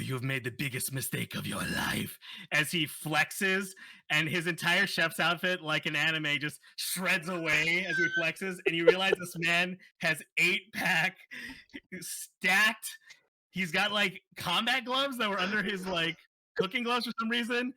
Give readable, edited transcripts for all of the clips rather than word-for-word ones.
you have made the biggest mistake of your life. As he flexes, and his entire chef's outfit, like an anime, just shreds away as he flexes. And you realize this man has 8-pack stacked. He's got like combat gloves that were under his like cooking gloves for some reason.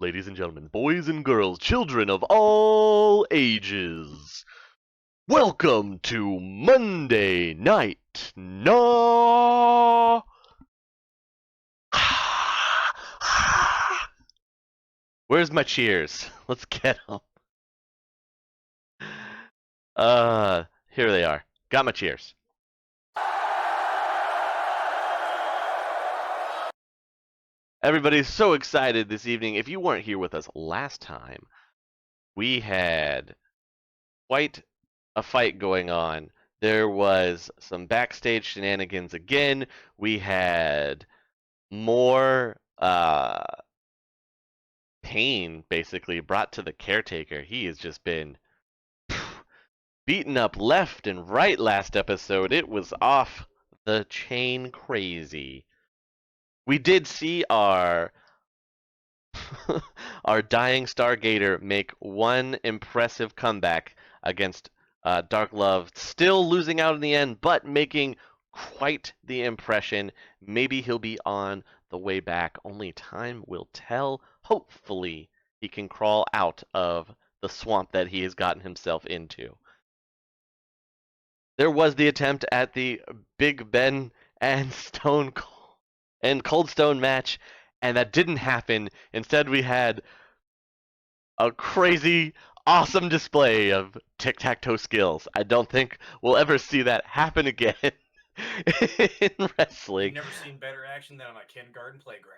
Ladies and gentlemen, boys and girls, children of all ages, welcome to Monday Night No. Where's my cheers? Let's get them. Here they are. Got my cheers. Everybody's so excited this evening. If you weren't here with us last time, we had quite a fight going on. There was some backstage shenanigans again. We had more pain basically brought to the caretaker. He has just been beaten up left and right last episode. It was off the chain crazy. We did see our our dying Stargater make one impressive comeback against Dark Love, still losing out in the end, but making quite the impression. Maybe he'll be on the way back. Only time will tell. Hopefully, he can crawl out of the swamp that he has gotten himself into. There was the attempt at the Big Ben and Cold Stone match, and that didn't happen. Instead, we had a crazy, awesome display of tic-tac-toe skills. I don't think we'll ever see that happen again in wrestling. You've never seen better action than on a kindergarten playground.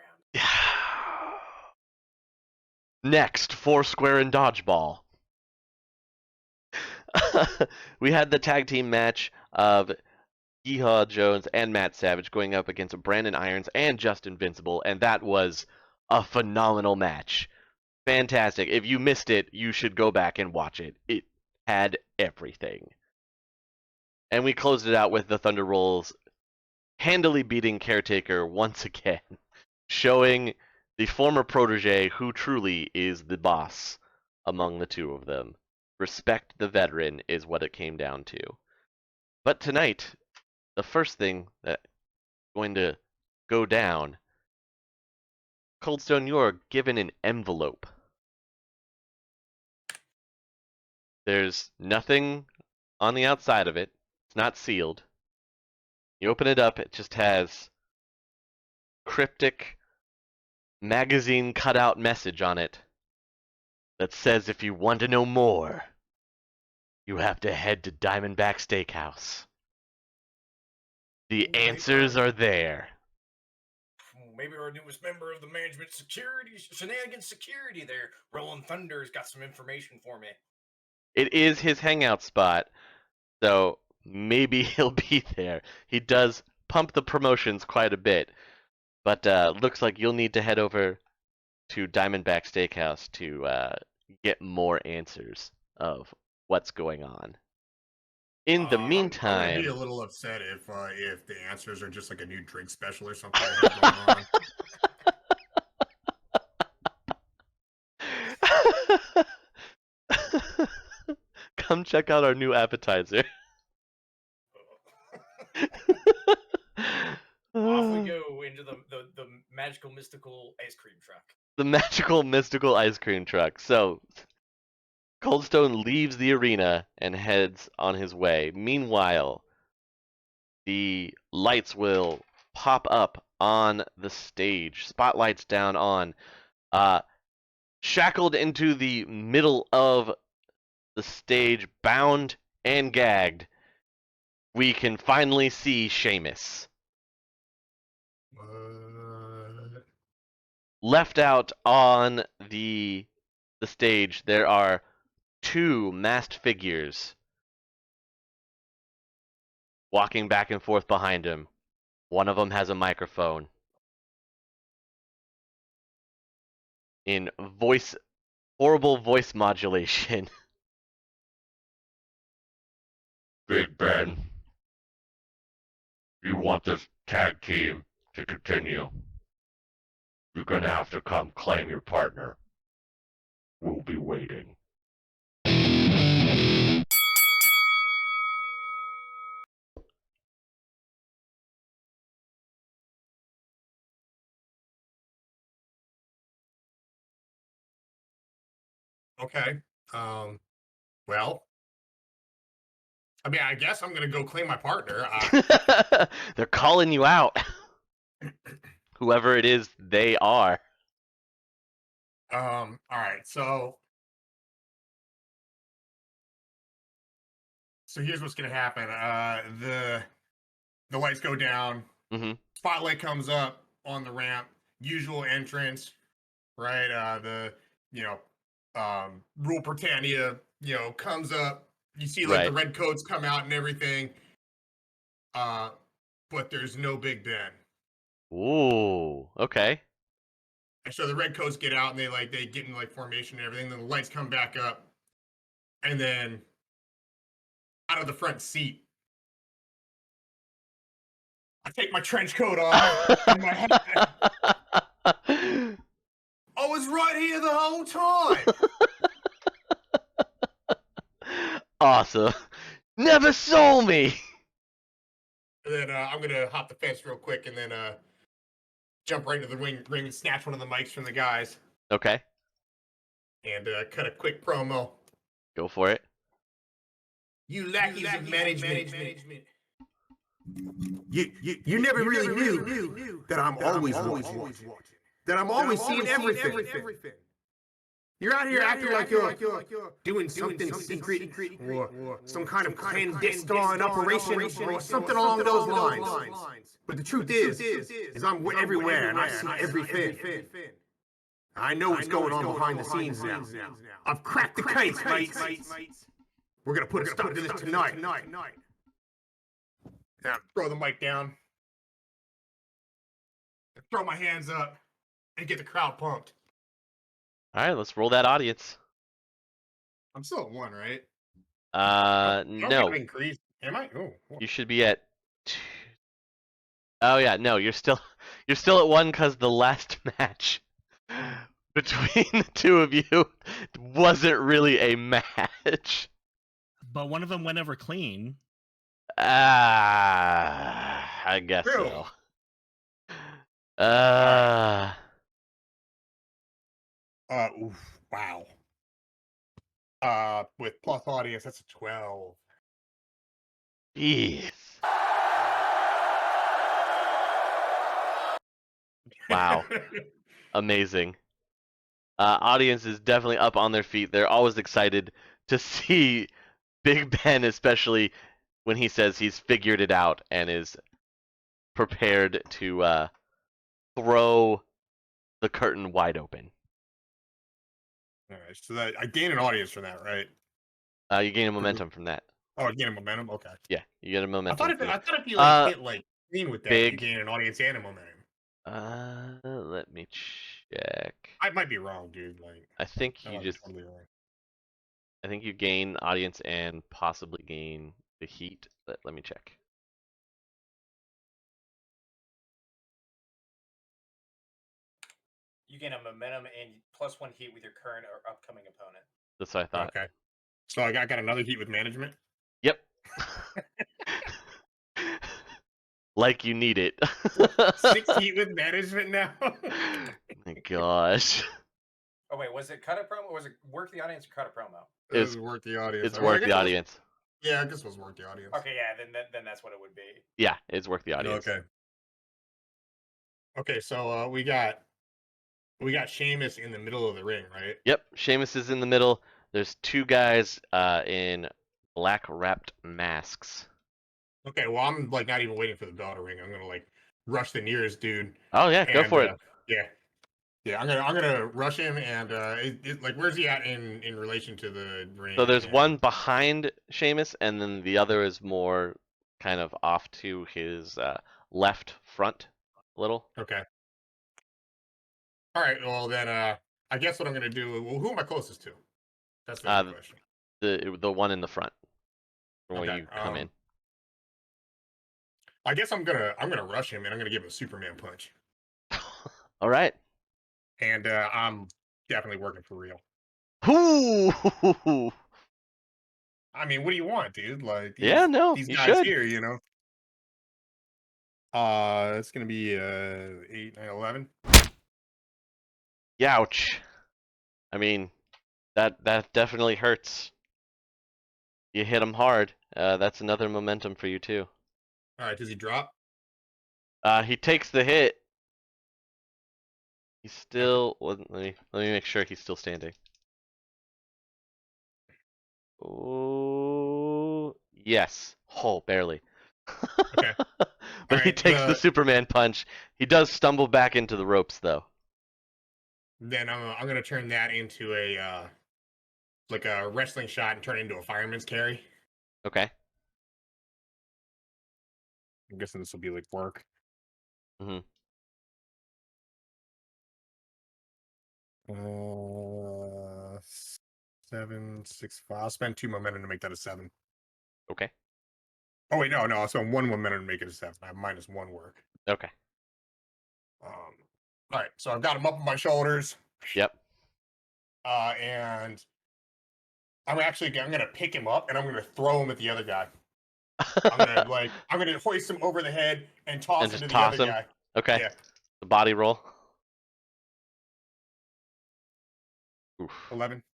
Next, Foursquare and Dodgeball. We had the tag team match of Yeehaw Jones and Matt Savage going up against Brandon Irons and Just Invincible, and that was a phenomenal match. Fantastic. If you missed it, you should go back and watch it. It had everything. And we closed it out with the Thunder Rolls handily beating Caretaker once again, showing the former protege who truly is the boss among the two of them. Respect the veteran is what it came down to. But tonight, the first thing that's going to go down, Cold Stone, you're given an envelope. There's nothing on the outside of it. It's not sealed. You open it up, it just has cryptic magazine cutout message on it that says if you want to know more, you have to head to Diamondback Steakhouse. The answers are there. Maybe our newest member of the management security, shenanigans security there, Rolling Thunder's got some information for me. It is his hangout spot, so maybe he'll be there. He does pump the promotions quite a bit, but looks like you'll need to head over to Diamondback Steakhouse to get more answers of what's going on. In the meantime, I'm gonna be a little upset if the answers are just like a new drink special or something going on. Come check out our new appetizer. Off we go into the magical mystical ice cream truck. The magical mystical ice cream truck. So Cold Stone leaves the arena and heads on his way. Meanwhile, the lights will pop up on the stage. Spotlights down on. Shackled into the middle of the stage, bound and gagged, we can finally see Sheamus. Left out on the stage, there are two masked figures walking back and forth behind him. One of them has a microphone. in horrible voice modulation. Big Ben, you want this tag team to continue, you're gonna have to come claim your partner. We'll be waiting. Okay. Well, I mean, I guess I'm gonna go claim my partner. They're calling you out. Whoever it is, they are. All right. So here's what's gonna happen. The lights go down. Mm-hmm. Spotlight comes up on the ramp. Usual entrance, right? Rule Britannia, comes up. You see like the Right. red coats come out and everything. But there's no Big Ben. Ooh. Okay. And so the red coats get out and they get in like formation and everything. Then the lights come back up, and then out of the front seat, I take my trench coat off and my hat. I was right here the whole time. Awesome. Never saw me. And then I'm gonna hop the fence real quick and then jump right into the ring and snatch one of the mics from the guys Okay. and cut a quick promo. Go for it. You lackeys of management. You never really knew that I'm always watching. That I'm always seeing everything. You're out here acting like you're doing something secret or some kind of clandestine operation or something along those lines. But the truth is I'm everywhere and I see everything. I know what's going on behind the scenes now. I've cracked the case, mates. We're gonna put a stop to this tonight. Now, throw the mic down. Throw my hands up and get the crowd pumped. All right, let's roll that audience. I'm still at 1, right? No. Am I? Oh. You should be at 2. Oh yeah, no, you're still at 1 because the last match between the two of you wasn't really a match. But one of them went over clean. I guess True. so. Wow. With plus audience, that's a 12. Jeez. Wow. Amazing. Audience is definitely up on their feet. They're always excited to see Big Ben, especially when he says he's figured it out and is prepared to throw the curtain wide open. All right, so that I gain an audience from that, right? You gain a momentum from that. Oh, I gain a momentum. Okay. Yeah, you get a I momentum. thought if you hit like green with that, big. you gain an audience and a momentum. Let me check. I might be wrong, dude. Like, I think you I'm just. totally wrong. I think you gain audience and possibly gain the heat. But let me check. You gain a momentum and +1 heat with your current or upcoming opponent. That's what I thought. Okay. So I got another heat with management. Yep. Like you need it. 6 heat with management now. My gosh. Oh wait, was it cut a promo? Or was it work the audience or cut a promo? It was work the audience. It's work the audience. Yeah, I guess it was work the audience. Okay, yeah, then that's what it would be. Yeah, it's work the audience. Okay. Okay, so we got Sheamus in the middle of the ring, right? Yep, Sheamus is in the middle. There's 2 guys in black wrapped masks. Okay, well I'm like not even waiting for the bell to ring. I'm gonna like rush the nearest dude. Oh yeah, go for it. Yeah. I'm gonna rush him and like where's he at in relation to the ring? So there's one behind Sheamus, and then the other is more kind of off to his left front a little. Okay. All right. Well then, I guess what I'm gonna do. Well, who am I closest to? That's the question. The one in the front. When Okay. you come in. I guess I'm gonna rush him and I'm gonna give him a Superman punch. All right. And I'm definitely working for real. Ooh. I mean, what do you want, dude? Like Yeah, no, these you guys should. here, you know. It's gonna be 8, 9, 11. Youch. I mean, that definitely hurts. You hit him hard. That's another momentum for you too. All right, does he drop? He takes the hit. He's still. Let me make sure he's still standing. Oh, yes. Oh, barely. Okay. But he Alright, takes the Superman punch. He does stumble back into the ropes, though. Then I'm gonna turn that into a like a wrestling shot and turn it into a fireman's carry. Okay. I'm guessing this will be like work. Mm-hmm. 7, 6, 5. I'll spend 2 momentum to make that a 7. Okay. Oh wait, no. I'll spend 1 momentum to make it a 7. I have -1 work. Okay. All right, so I've got him up on my shoulders. Yep. And I'm gonna pick him up and I'm gonna throw him at the other guy. I'm gonna hoist him over the head and toss And him just to the toss other him? guy. Okay. Yeah. The body roll. Oof. 11.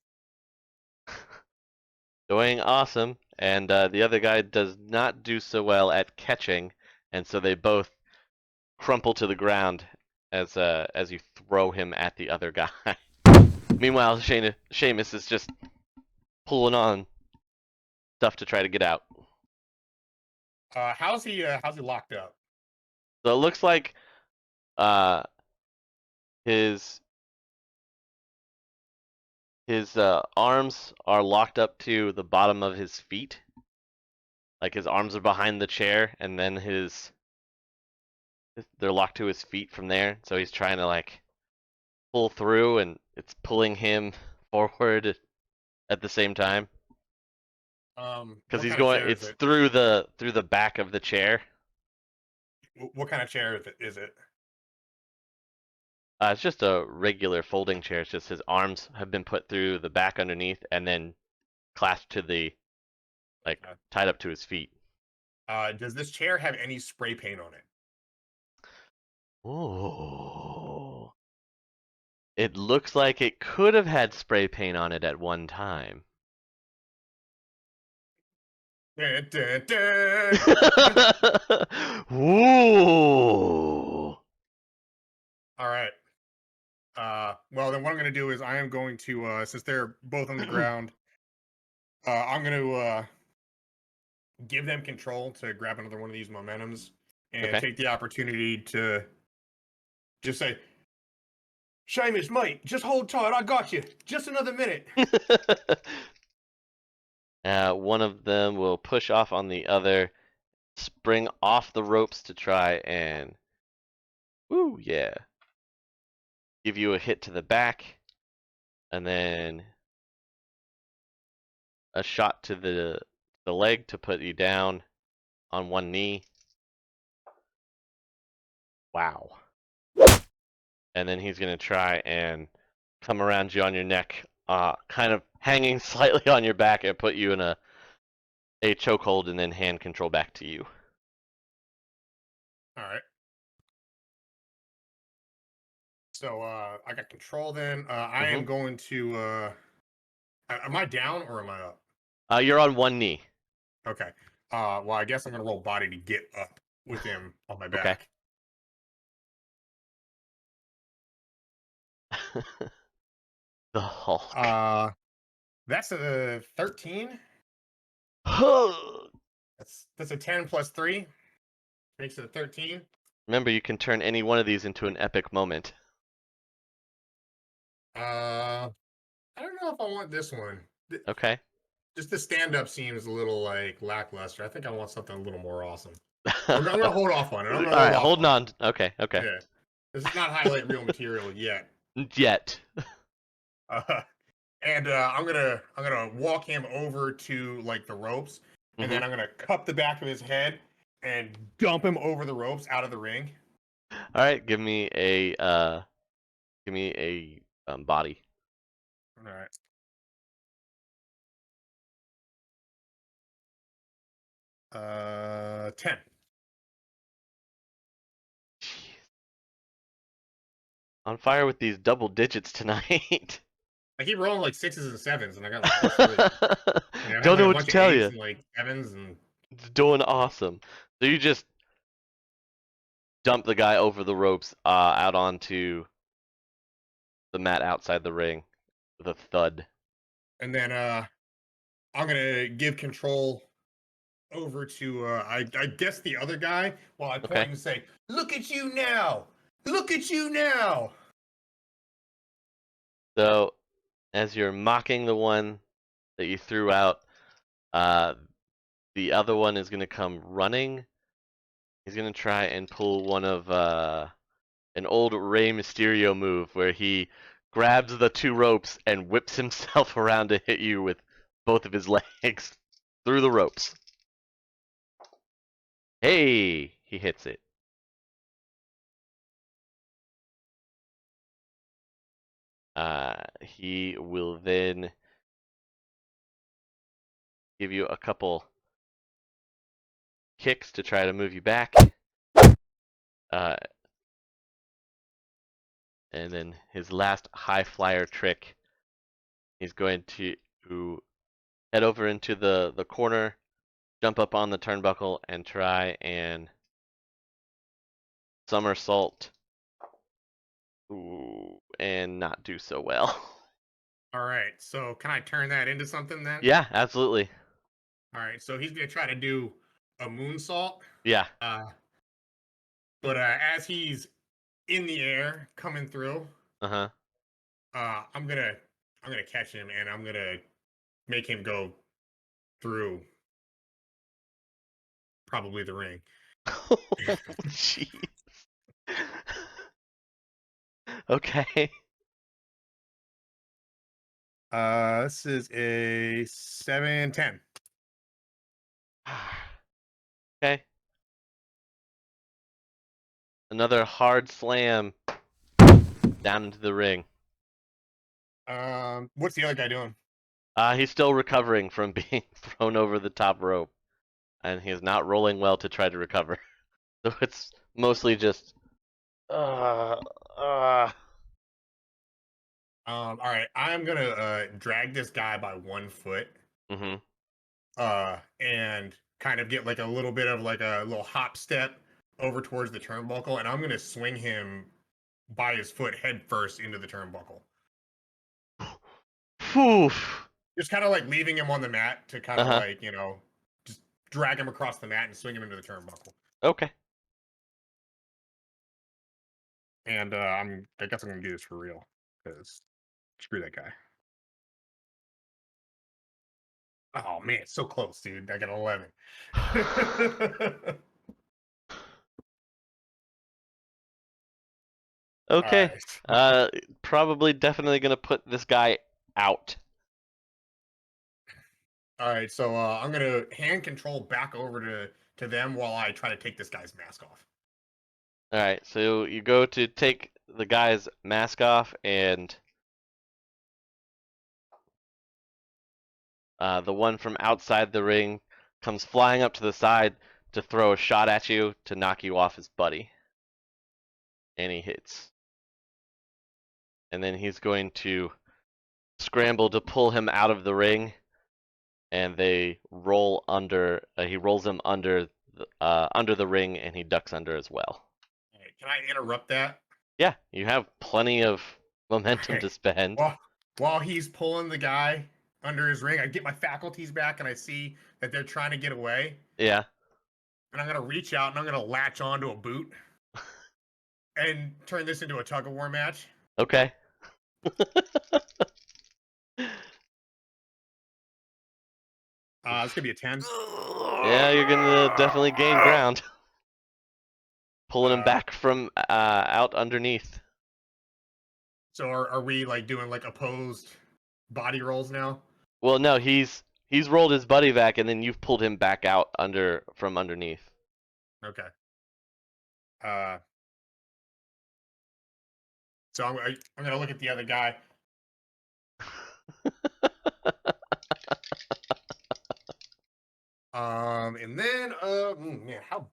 Doing awesome. And the other guy does not do so well at catching, and so they both crumple to the ground as you throw him at the other guy. Meanwhile, Seamus is just pulling on stuff to try to get out. How's he locked up? So it looks like his arms are locked up to the bottom of his feet. Like his arms are behind the chair, and then they're locked to his feet from there. So he's trying to like pull through, and it's pulling him forward at the same time. Because he's going, it's through the back of the chair. What kind of chair is it? It's just a regular folding chair. It's just his arms have been put through the back underneath, and then clasped to the tied up to his feet. Does this chair have any spray paint on it? Oh. It looks like it could have had spray paint on it at one time. Ooh. All right. Well, then what I'm going to do is I am going to, since they're both on the ground, I'm going to give them control to grab another one of these momentums and take the opportunity to just say, Seamus, mate, just hold tight. I got you. Just another minute. One of them will push off on the other, spring off the ropes to try and, woo, yeah, give you a hit to the back, and then a shot to the leg to put you down on one knee. Wow. And then he's going to try and come around you on your neck, kind of hanging slightly on your back, and put you in a chokehold, and then hand control back to you. All right. So I got control then. I am going to... am I down or am I up? You're on one knee. Okay. Well, I guess I'm going to roll body to get up with him on my back. The Hulk. That's a 13. That's a 10 plus 3. Makes it a 13. Remember, you can turn any one of these into an epic moment. I don't know if I want this one. Okay. Just the stand-up seems a little like lackluster. I think I want something a little more awesome. I'm gonna hold off on it. All right, holding on. Okay. Yeah. This is not highlight reel material yet. Yet. And I'm gonna walk him over to like the ropes, and then I'm gonna cup the back of his head and dump him over the ropes out of the ring. All right, give me a body. All right. Uh, 10. On fire with these double digits tonight. I keep rolling like 6s and 7s, and I got like +3. Like, I had Don't like know a what bunch to of tell 8s you. and like 7s, and It's doing awesome. So you just dump the guy over the ropes out onto the mat outside the ring with a thud. and then I'm gonna give control over to I guess the other guy while I point Okay. and say, "Look at you now! Look at you now!" So as you're mocking the one that you threw out, the other one is going to come running. He's going to try and pull one of an old Rey Mysterio move where he grabs the two ropes and whips himself around to hit you with both of his legs through the ropes. Hey, he hits it. He will then give you a couple kicks to try to move you back. And then his last high flyer trick, he's going to head over into the corner, jump up on the turnbuckle, and try and somersault. Ooh, and not do so well. All right, so can I turn that into something then? Yeah, absolutely. All right, so he's gonna try to do a moonsault. Yeah. But as he's in the air coming through, Uh-huh. I'm gonna catch him and I'm gonna make him go through probably the ring. Oh, jeez. Okay. This is a 7-10. Okay. Another hard slam down into the ring. What's the other guy doing? He's still recovering from being thrown over the top rope, and he is not rolling well to try to recover. So it's mostly just, uh. All right, I'm gonna drag this guy by 1 foot, Mhm. and kind of get like a little bit of like a little hop step over towards the turnbuckle, and I'm gonna swing him by his foot head first into the turnbuckle. Phew. Just kind of like leaving him on the mat to kind of Uh-huh. like, just drag him across the mat and swing him into the turnbuckle. Okay. And I guess I'm gonna do this for real because screw that guy. Oh man, it's so close, dude. I got 11. Okay. Alright. Probably definitely gonna put this guy out. All right, so I'm gonna hand control back over to them while I try to take this guy's mask off. All right. So you go to take the guy's mask off, and the one from outside the ring comes flying up to the side to throw a shot at you to knock you off his buddy. And he hits. And then he's going to scramble to pull him out of the ring, and they roll under. He rolls him under the ring, and he ducks under as well. All right, can I interrupt that? Yeah, you have plenty of momentum to spend. While he's pulling the guy under his ring, I get my faculties back and I see that they're trying to get away. Yeah. And I'm gonna reach out and I'm gonna latch onto a boot and turn this into a tug of war match. Okay. It's gonna be a 10. Yeah, you're gonna definitely gain ground. Pulling him back from out underneath. So are we like doing like opposed body rolls now? Well, no, he's rolled his buddy back, and then you've pulled him back out from underneath. Okay. So I'm gonna look at the other guy. And then man, how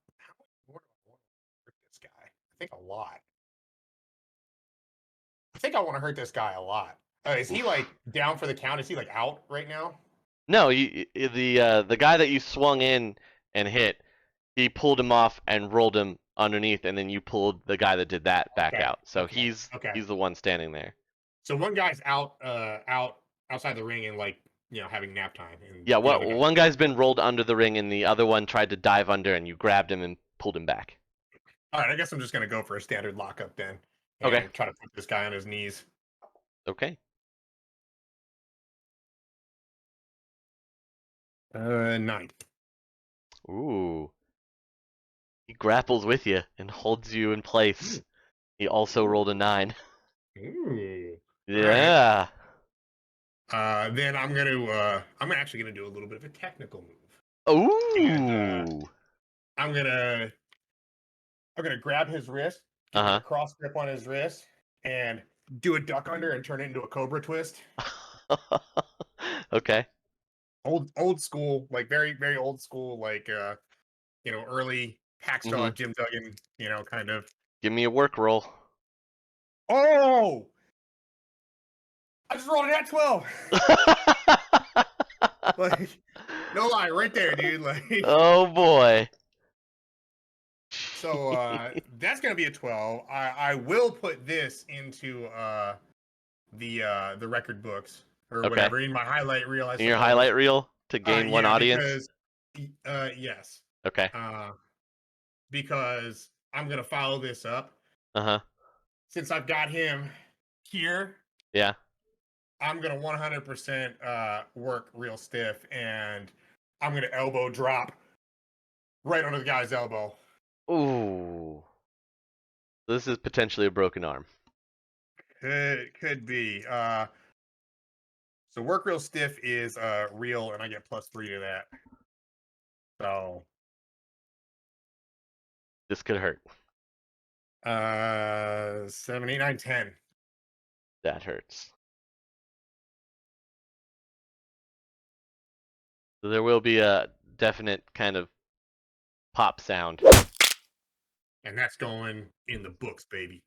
what do I want to hurt this guy? I think a lot. I think I want to hurt this guy a lot. Is he like down for the count? Is he like out right now? No, the guy that you swung in and hit, he pulled him off and rolled him underneath, and then you pulled the guy that did that back out. So okay, he's okay. the one standing there. So one guy's out outside the ring and like having nap time. And Yeah, the other guy. one guy's been rolled under the ring, and the other one tried to dive under, and you grabbed him and pulled him back. All right, I guess I'm just gonna go for a standard lockup then. And Okay. Try to put this guy on his knees. Okay. 9. Ooh. He grapples with you and holds you in place. He also rolled a 9. Ooh. Yeah. Then I'm actually gonna do a little bit of a technical move. Ooh. And, I'm gonna grab his wrist, get a cross grip on his wrist, and do a duck under and turn it into a cobra twist. Okay. Old school, like very very old school, like early Hacksaw Jim Duggan, kind of. Give me a work roll. Oh! I just rolled a nat 12. Like, no lie, right there, dude. Like, Oh boy. so that's gonna be a 12. I will put this into the record books or whatever in my highlight reel. In your highlight reel to gain one audience. Yes. Okay. Because I'm gonna follow this up. Since I've got him here. Yeah. I'm gonna 100% work real stiff, and I'm gonna elbow drop right under the guy's elbow. Ooh. This is potentially a broken arm. Could be. So work real stiff is real, and I get +3 to that. So this could hurt. 7, 8, 9, 10. That hurts. So there will be a definite kind of pop sound. And that's going in the books, baby.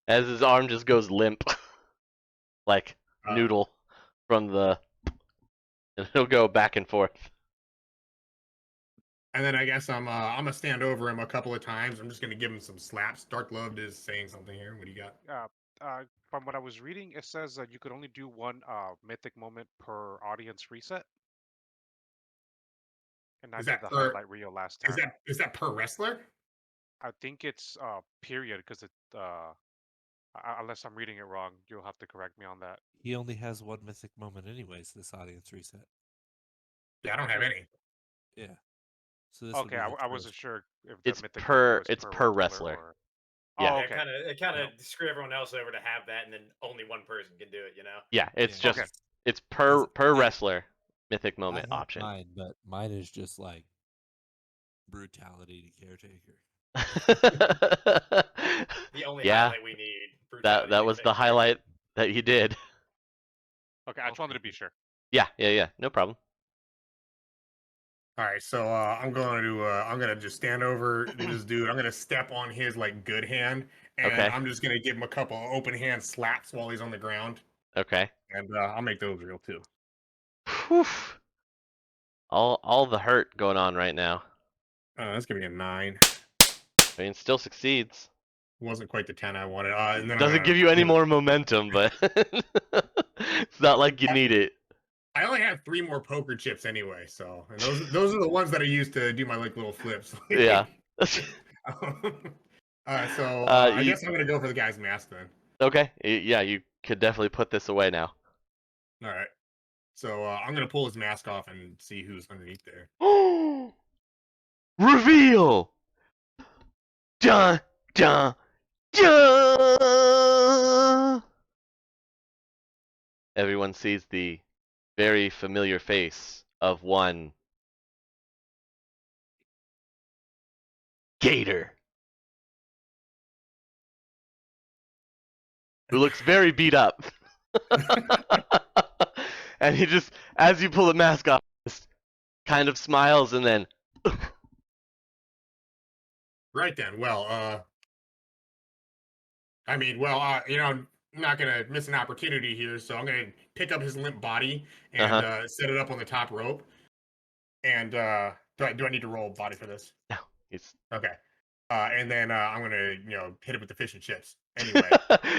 As his arm just goes limp. Like noodle from the... And he'll go back and forth. And then I guess I'm gonna stand over him a couple of times. I'm just gonna give him some slaps. Dark Loved is saying something here. What do you got? From what I was reading, it says that you could only do one mythic moment per audience reset. And I did the highlight reel last time. Is that per wrestler? I think it's period, because it unless I'm reading it wrong, you'll have to correct me on that. He only has one mythic moment anyways, this audience reset. Yeah, I don't have any. Yeah. So this okay, I wasn't sure if it's per wrestler. Or... Yeah. Oh, okay. It kind of screw everyone else over to have that, and then only one person can do it. Yeah, it's just it's per wrestler mythic moment option. Mine, but mine is just like brutality to caretaker. The only highlight we need. That was the highlight that you did. Okay, I just wanted to be sure. Yeah, no problem. All right, so I'm gonna just stand over this dude. I'm gonna step on his like good hand, and I'm just gonna give him a couple open hand slaps while he's on the ground. Okay. And I'll make those real too. Whew. All the hurt going on right now. That's gonna be a 9. I mean, still succeeds. Wasn't quite the 10 I wanted. And then doesn't give you any more momentum, but it's not like you need it. I only have 3 more poker chips anyway, so and those are the ones that I use to do my like little flips. Yeah. So I guess I'm gonna go for the guy's mask then. Okay. Yeah, you could definitely put this away now. All right. So I'm gonna pull his mask off and see who's underneath there. Reveal. Dun dun Everyone sees the very familiar face of one Gator, who looks very beat up. And he just, as you pull the mask off, just kind of smiles and then. Right then. Well, I'm not gonna miss an opportunity here, so I'm gonna pick up his limp body and set it up on the top rope. And do I need to roll body for this? No, he's Okay. And then I'm gonna hit it with the fish and chips. Anyway,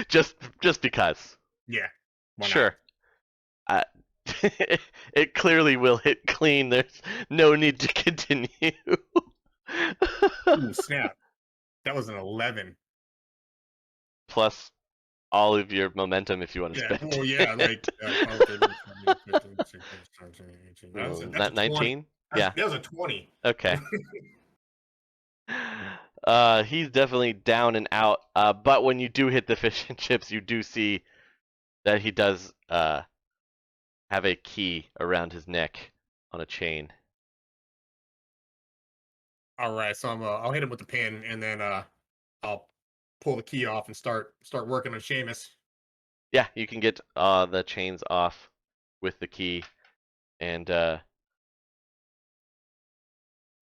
just because. yeah. Why not? Sure. It clearly will hit clean. There's no need to continue. Ooh, snap! That was an 11. Plus all of your momentum if you want to Yeah. spend. Well, yeah. Like 12, 13, 14, 15, 16, 17, 18. That's a 20. 19? Yeah. That was a 20. Okay. He's definitely down and out. But when you do hit the fish and chips, you do see that he does have a key around his neck on a chain. All right. So I'll hit him with the pin, and then I'll pull the key off and start working on Seamus. Yeah, you can get the chains off with the key, and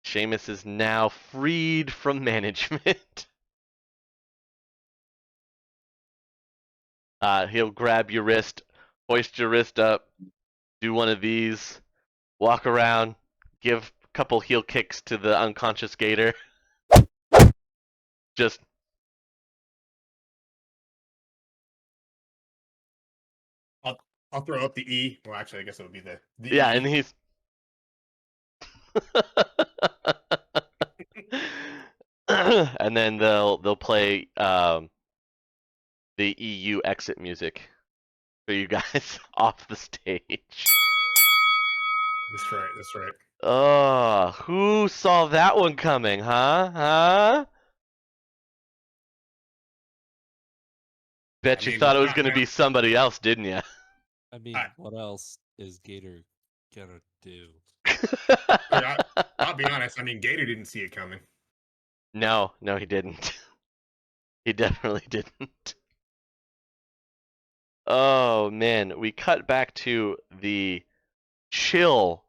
Seamus is now freed from management. He'll grab your wrist, hoist your wrist up, do one of these, walk around, give a couple heel kicks to the unconscious Gator. Just I'll throw up the E. Well, actually, I guess it would be the yeah, E. and he's and then they'll play the EU exit music for you guys off the stage. That's right. That's right. Oh, who saw that one coming, huh? Huh? Bet I you mean, thought it was not going to be somebody else, didn't you? I mean, what else is Gator gonna do? I'll be honest. I mean, Gator didn't see it coming. No, he didn't. He definitely didn't. Oh man, we cut back to the chill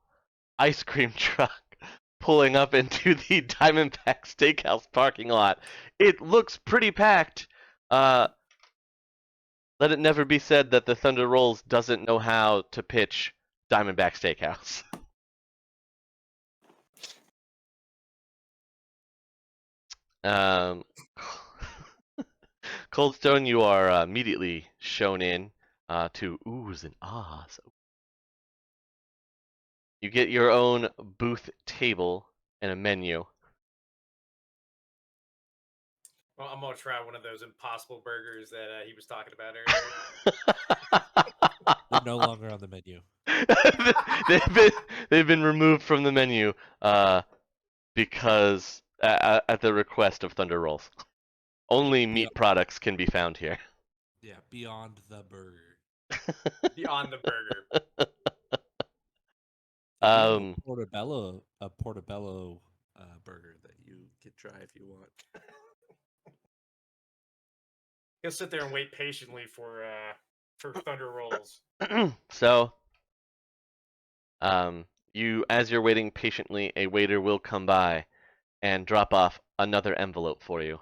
ice cream truck pulling up into the Diamondback Steakhouse parking lot. It looks pretty packed. Let it never be said that the Thunder Rolls doesn't know how to pitch Diamondback Steakhouse. Coldstone, you are immediately shown in to oohs and ahs. You get your own booth table and a menu. Well, I'm gonna try one of those impossible burgers that he was talking about earlier. They're no longer on the menu. they've been removed from the menu because at the request of Thunder Rolls. Only meat products can be found here. Yeah, beyond the burger. Beyond the burger. Portobello burger that you can try if you want. He'll sit there and wait patiently for Thunder Rolls. So, as you're waiting patiently, a waiter will come by and drop off another envelope for you.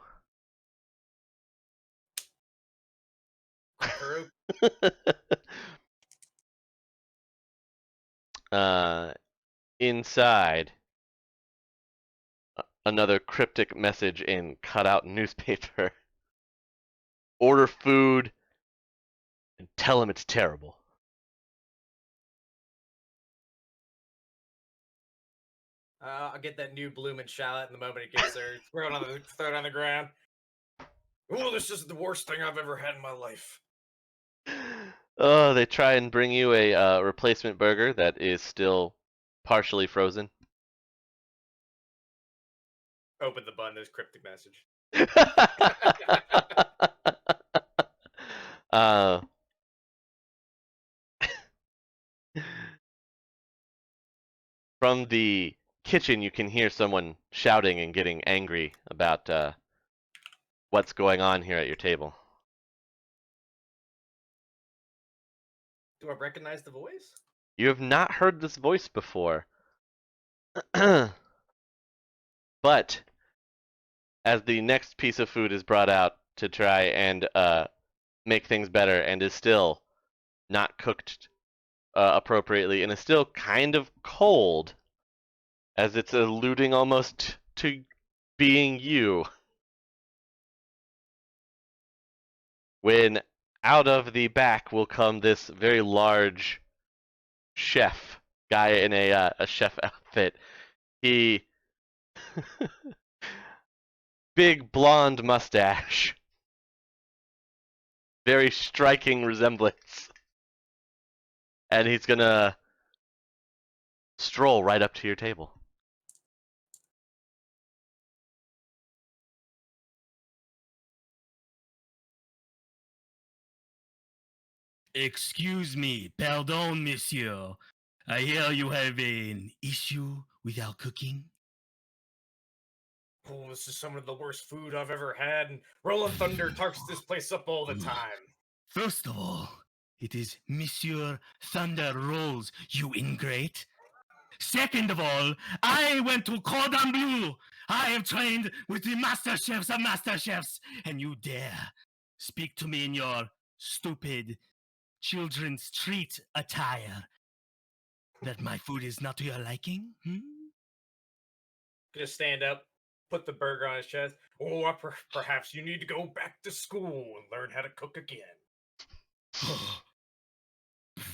Inside, another cryptic message in cutout newspaper. Order food and tell him it's terrible. I'll get that new bloomin' shallot in the moment it gets there. Throw it on the ground. Oh, this is the worst thing I've ever had in my life. Oh, they try and bring you a replacement burger that is still partially frozen. Open the bun. There's cryptic message. uh, from the kitchen, you can hear someone shouting and getting angry about what's going on here at your table. Do I recognize the voice? You have not heard this voice before. But as the next piece of food is brought out to try and make things better and is still not cooked appropriately and is still kind of cold, as it's alluding almost to being you, when out of the back will come this very large chef guy in a chef outfit. He big blonde mustache, very striking resemblance, and he's gonna stroll right up to your table. Excuse me, pardon, monsieur. I hear you have an issue with our cooking. Oh, this is some of the worst food I've ever had, and Rolling Thunder talks this place up all the time. First of all, it is Monsieur Thunder Rolls, you ingrate. Second of all, I went to Cordon Bleu. I have trained with the master chefs of master chefs, and you dare speak to me in your stupid children's treat attire that my food is not to your liking? Just stand up, put the burger on his chest. Oh, perhaps you need to go back to school and learn how to cook again.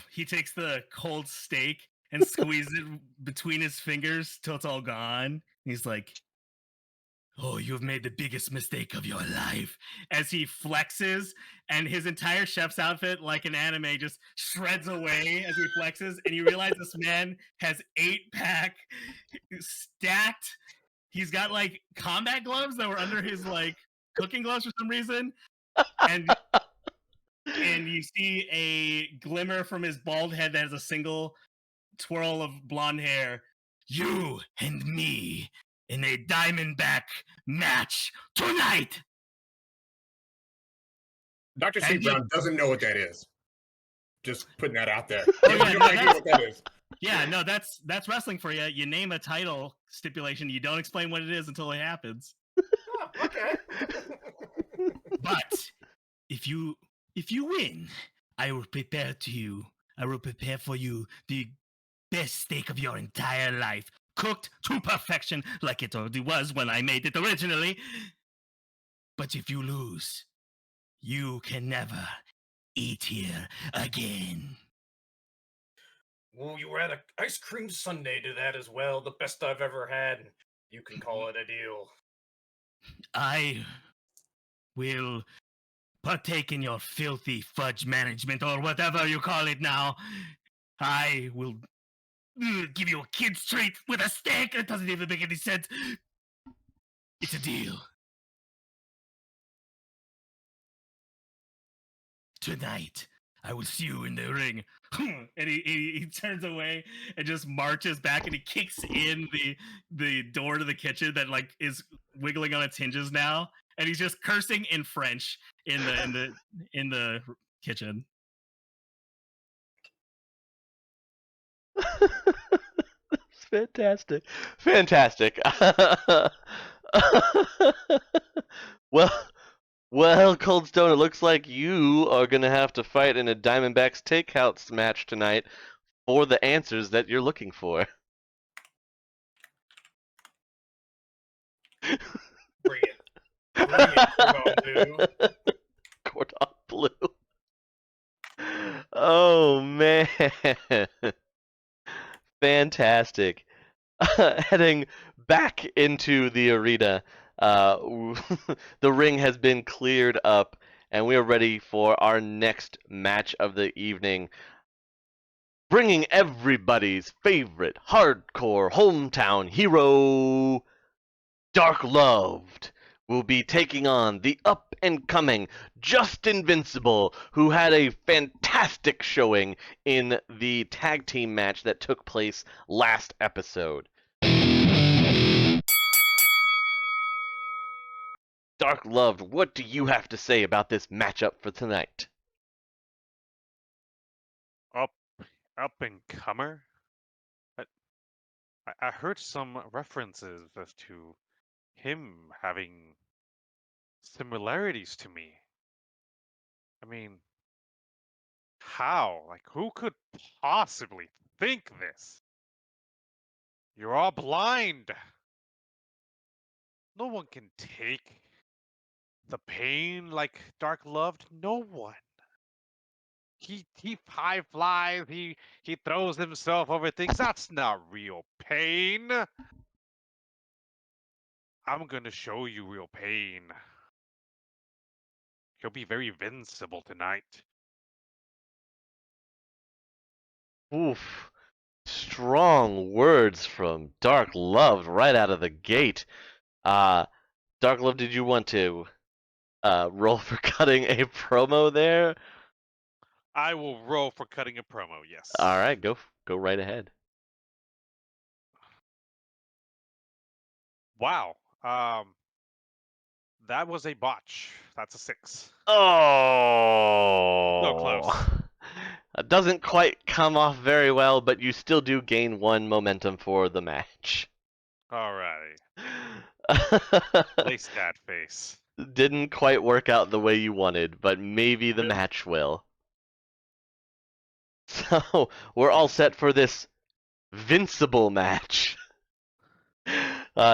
He takes the cold steak and squeezes it between his fingers till it's all gone. He's like, "Oh, you've made the biggest mistake of your life." As he flexes, and his entire chef's outfit, like an anime, just shreds away as he flexes, and you realize this man has 8-pack stacked. He's got like combat gloves that were under his like cooking gloves for some reason, and you see a glimmer from his bald head that has a single twirl of blonde hair. You and me in a Diamondback match tonight. Dr. St. Brown doesn't know what that is. Just putting that out there. Oh, He yeah, has no no, idea what that is. Yeah, no, that's wrestling for you. You name a title stipulation, you don't explain what it is until it happens. Oh, okay. But if you win, I will prepare for you the best steak of your entire life, cooked to perfection like it already was when I made it originally. But if you lose, you can never eat here again. Well, you add an ice cream sundae to that as well, the best I've ever had. You can call it a deal. I will partake in your filthy fudge management or whatever you call it now. I will give you a kid's treat with a steak. It doesn't even make any sense. It's a deal. Tonight, I will see you in the ring. And he turns away and just marches back, and he kicks in the door to the kitchen that like is wiggling on its hinges now, and he's just cursing in French in the kitchen. It's fantastic. Fantastic. Well, Cold Stone, it looks like you are going to have to fight in a Diamondbacks Takeouts match tonight for the answers that you're looking for. Bring it. Bring it, Cordon Bleu. Cordon Bleu. Oh, man. Fantastic. Heading back into the arena, the ring has been cleared up, and we are ready for our next match of the evening. Bringing everybody's favorite hardcore hometown hero, Dark Loved, will be taking on the up-and-coming Just Invincible, who had a fantastic showing in the tag team match that took place last episode. Dark Loved, what do you have to say about this matchup for tonight? Up and comer. I heard some references as to him having similarities to me. I mean, how? Like, who could possibly think this? You're all blind. No one can take the pain like Dark Loved. No one. He high flies. He throws himself over things. That's not real pain. I'm gonna show you real pain. He'll be very invincible tonight. Oof. Strong words from Dark Loved right out of the gate. Dark Love, did you want to roll for cutting a promo there? I will roll for cutting a promo. Yes. All right, go right ahead. Wow. That was a botch. That's a 6. So close. Oh. It doesn't quite come off very well, but you still do gain 1 momentum for the match. Alrighty. Play stat face. Didn't quite work out the way you wanted, but maybe the match will. So, we're all set for this Vincible match.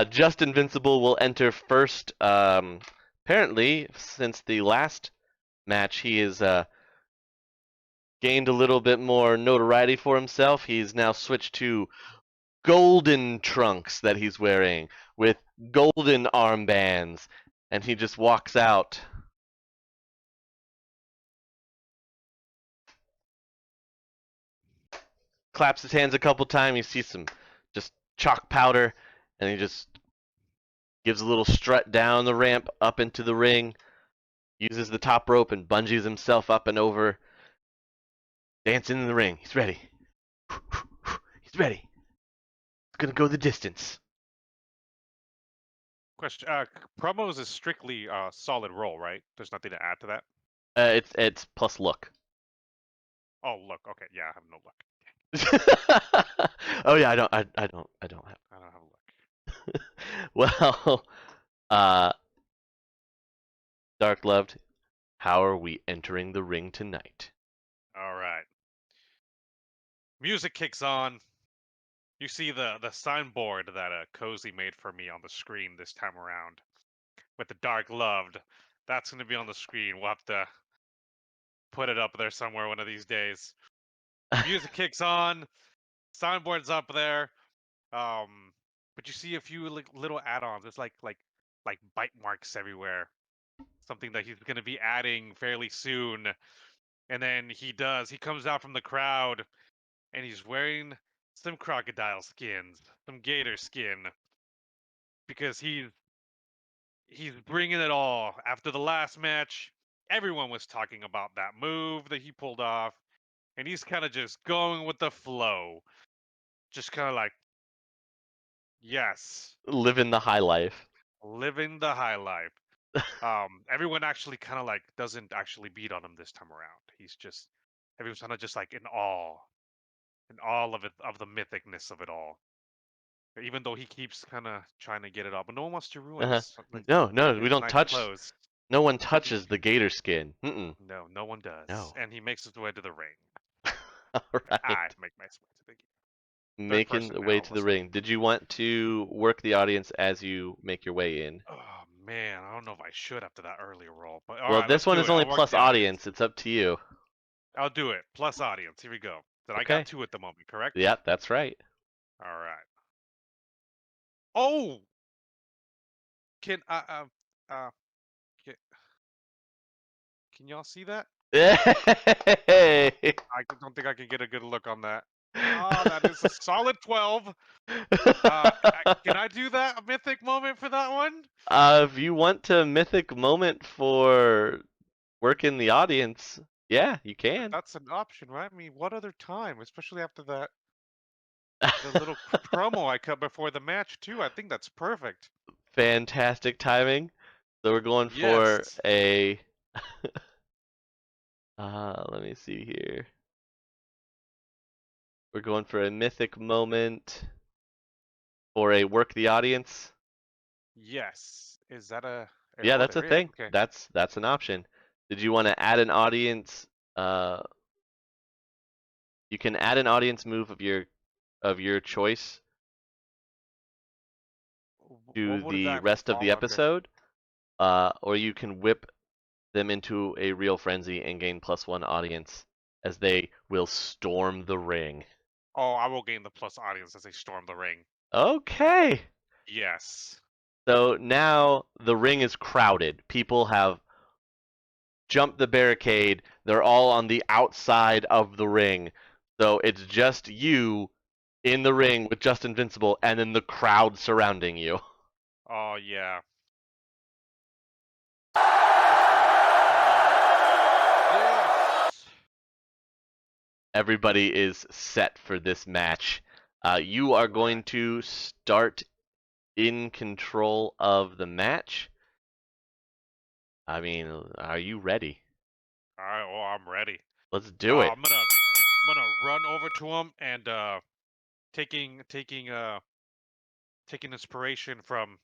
Just Invincible will enter first. Apparently, since the last match, he has gained a little bit more notoriety for himself. He's now switched to golden trunks that he's wearing with golden armbands, and he just walks out. Claps his hands a couple times. You see some just chalk powder, and he just gives a little strut down the ramp up into the ring, uses the top rope and bungees himself up and over, dancing in the ring. He's ready. He's ready. He's gonna go the distance. Question. Promos is strictly solid roll, right? There's nothing to add to that. It's plus look. Oh, look. Okay. Yeah, I have no luck. Oh yeah, I don't have. I don't have luck. Well, Dark Loved, how are we entering the ring tonight? All right. Music kicks on. You see the signboard that Cozy made for me on the screen this time around, with the Dark Loved. That's going to be on the screen. We'll have to put it up there somewhere one of these days. Music kicks on. Signboard's up there. But you see a few like little add-ons. It's like bite marks everywhere. Something that he's going to be adding fairly soon. And then he does. He comes out from the crowd, and he's wearing some crocodile skins, some gator skin, because he's bringing it all. After the last match, everyone was talking about that move that he pulled off, and he's kind of just going with the flow, just kind of like, yes, Living the high life. living the high life. Everyone actually kind of like doesn't actually beat on him this time around. Everyone's kind of just like in all of it, of the mythicness of it all. Even though he keeps kind of trying to get it up, but no one wants to ruin Uh-huh. his No, we his don't nice touch. clothes. No one touches the gator skin. No, no one does. No. And he makes his way to the ring. All I right. make my way to the Making person the now, way all to of a the sudden. ring. Did you want to work the audience as you make your way in? Oh man, I don't know if I should after that earlier roll, but all Well, right, this let's one do is it. only I'll work plus the audience. audience. It's up to you. I'll do it. Plus audience. Here we go. Then I Okay. got 2 at the moment, correct? Yep, that's right. All right. Oh, can can y'all see that? Hey! I don't think I can get a good look on that. Oh, that is a solid 12. Can I do that? A mythic moment for that one? If you want to mythic moment for work in the audience, yeah, you can. That's an option, right? I mean, what other time? Especially after the little promo I cut before the match too. I think that's perfect. Fantastic timing. So we're going for Yes. a. Let me see here. We're going for a mythic moment for a work the audience. Yes. Is that a? Yeah, Oh, that's a there is. thing. Okay. That's an option. Did you want to add an audience? You can add an audience move of your choice to What would the that rest of the fall under? episode, or you can whip them into a real frenzy and gain +1 audience as they will storm the ring. Oh, I will gain the plus audience as they storm the ring. Okay. Yes. So now the ring is crowded. People have jumped the barricade. They're all on the outside of the ring. So it's just you in the ring with Just Invincible and then the crowd surrounding you. Oh yeah. Yes. Everybody is set for this match. You are going to start in control of the match. I mean, are you ready? All right. Oh, I'm ready. Let's do it. I'm gonna run over to him and taking inspiration from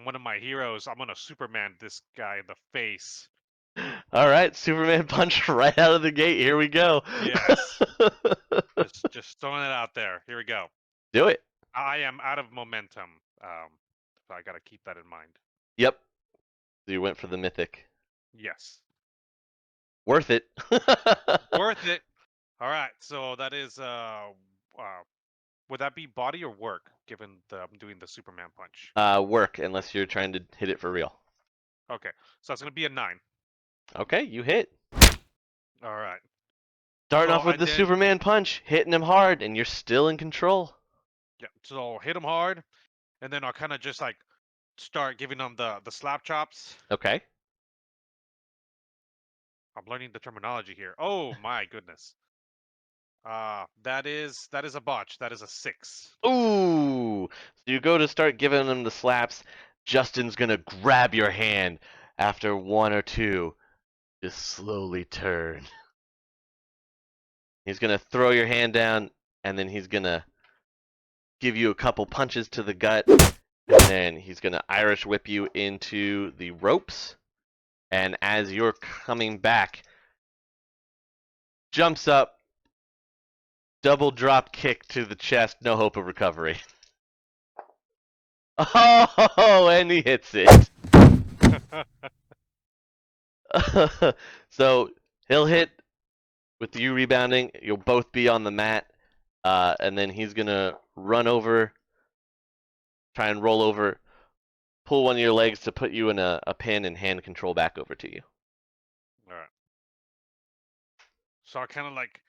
one of my heroes. I'm gonna Superman this guy in the face. All right, Superman punch right out of the gate. Here we go. Yes. Just throwing it out there. Here we go. Do it. I am out of momentum. So I gotta keep that in mind. Yep. So you went for the mythic. Yes. Worth it. Worth it. All right. So that is would that be body or work? Given I'm doing the Superman punch. Work unless you're trying to hit it for real. Okay. So it's gonna be a 9. Okay, you hit. All right. Starting So off with the Superman punch, hitting him hard, and you're still in control. Yeah. So hit him hard, and then I'll kind of just like start giving them the slap chops. Okay. I'm learning the terminology here. Oh my goodness. That is a botch. That is a 6. Ooh. So you go to start giving him the slaps. Justin's gonna grab your hand after 1 or 2. Just slowly turn. He's gonna throw your hand down, and then he's gonna give you a couple punches to the gut, and then he's gonna Irish whip you into the ropes. And as you're coming back, jumps up, double drop kick to the chest, no hope of recovery. Oh, and he hits it. So he'll hit with you rebounding. You'll both be on the mat, and then he's gonna run over, try and roll over, pull one of your legs to put you in a pin and hand control back over to you. All right. So I kind of like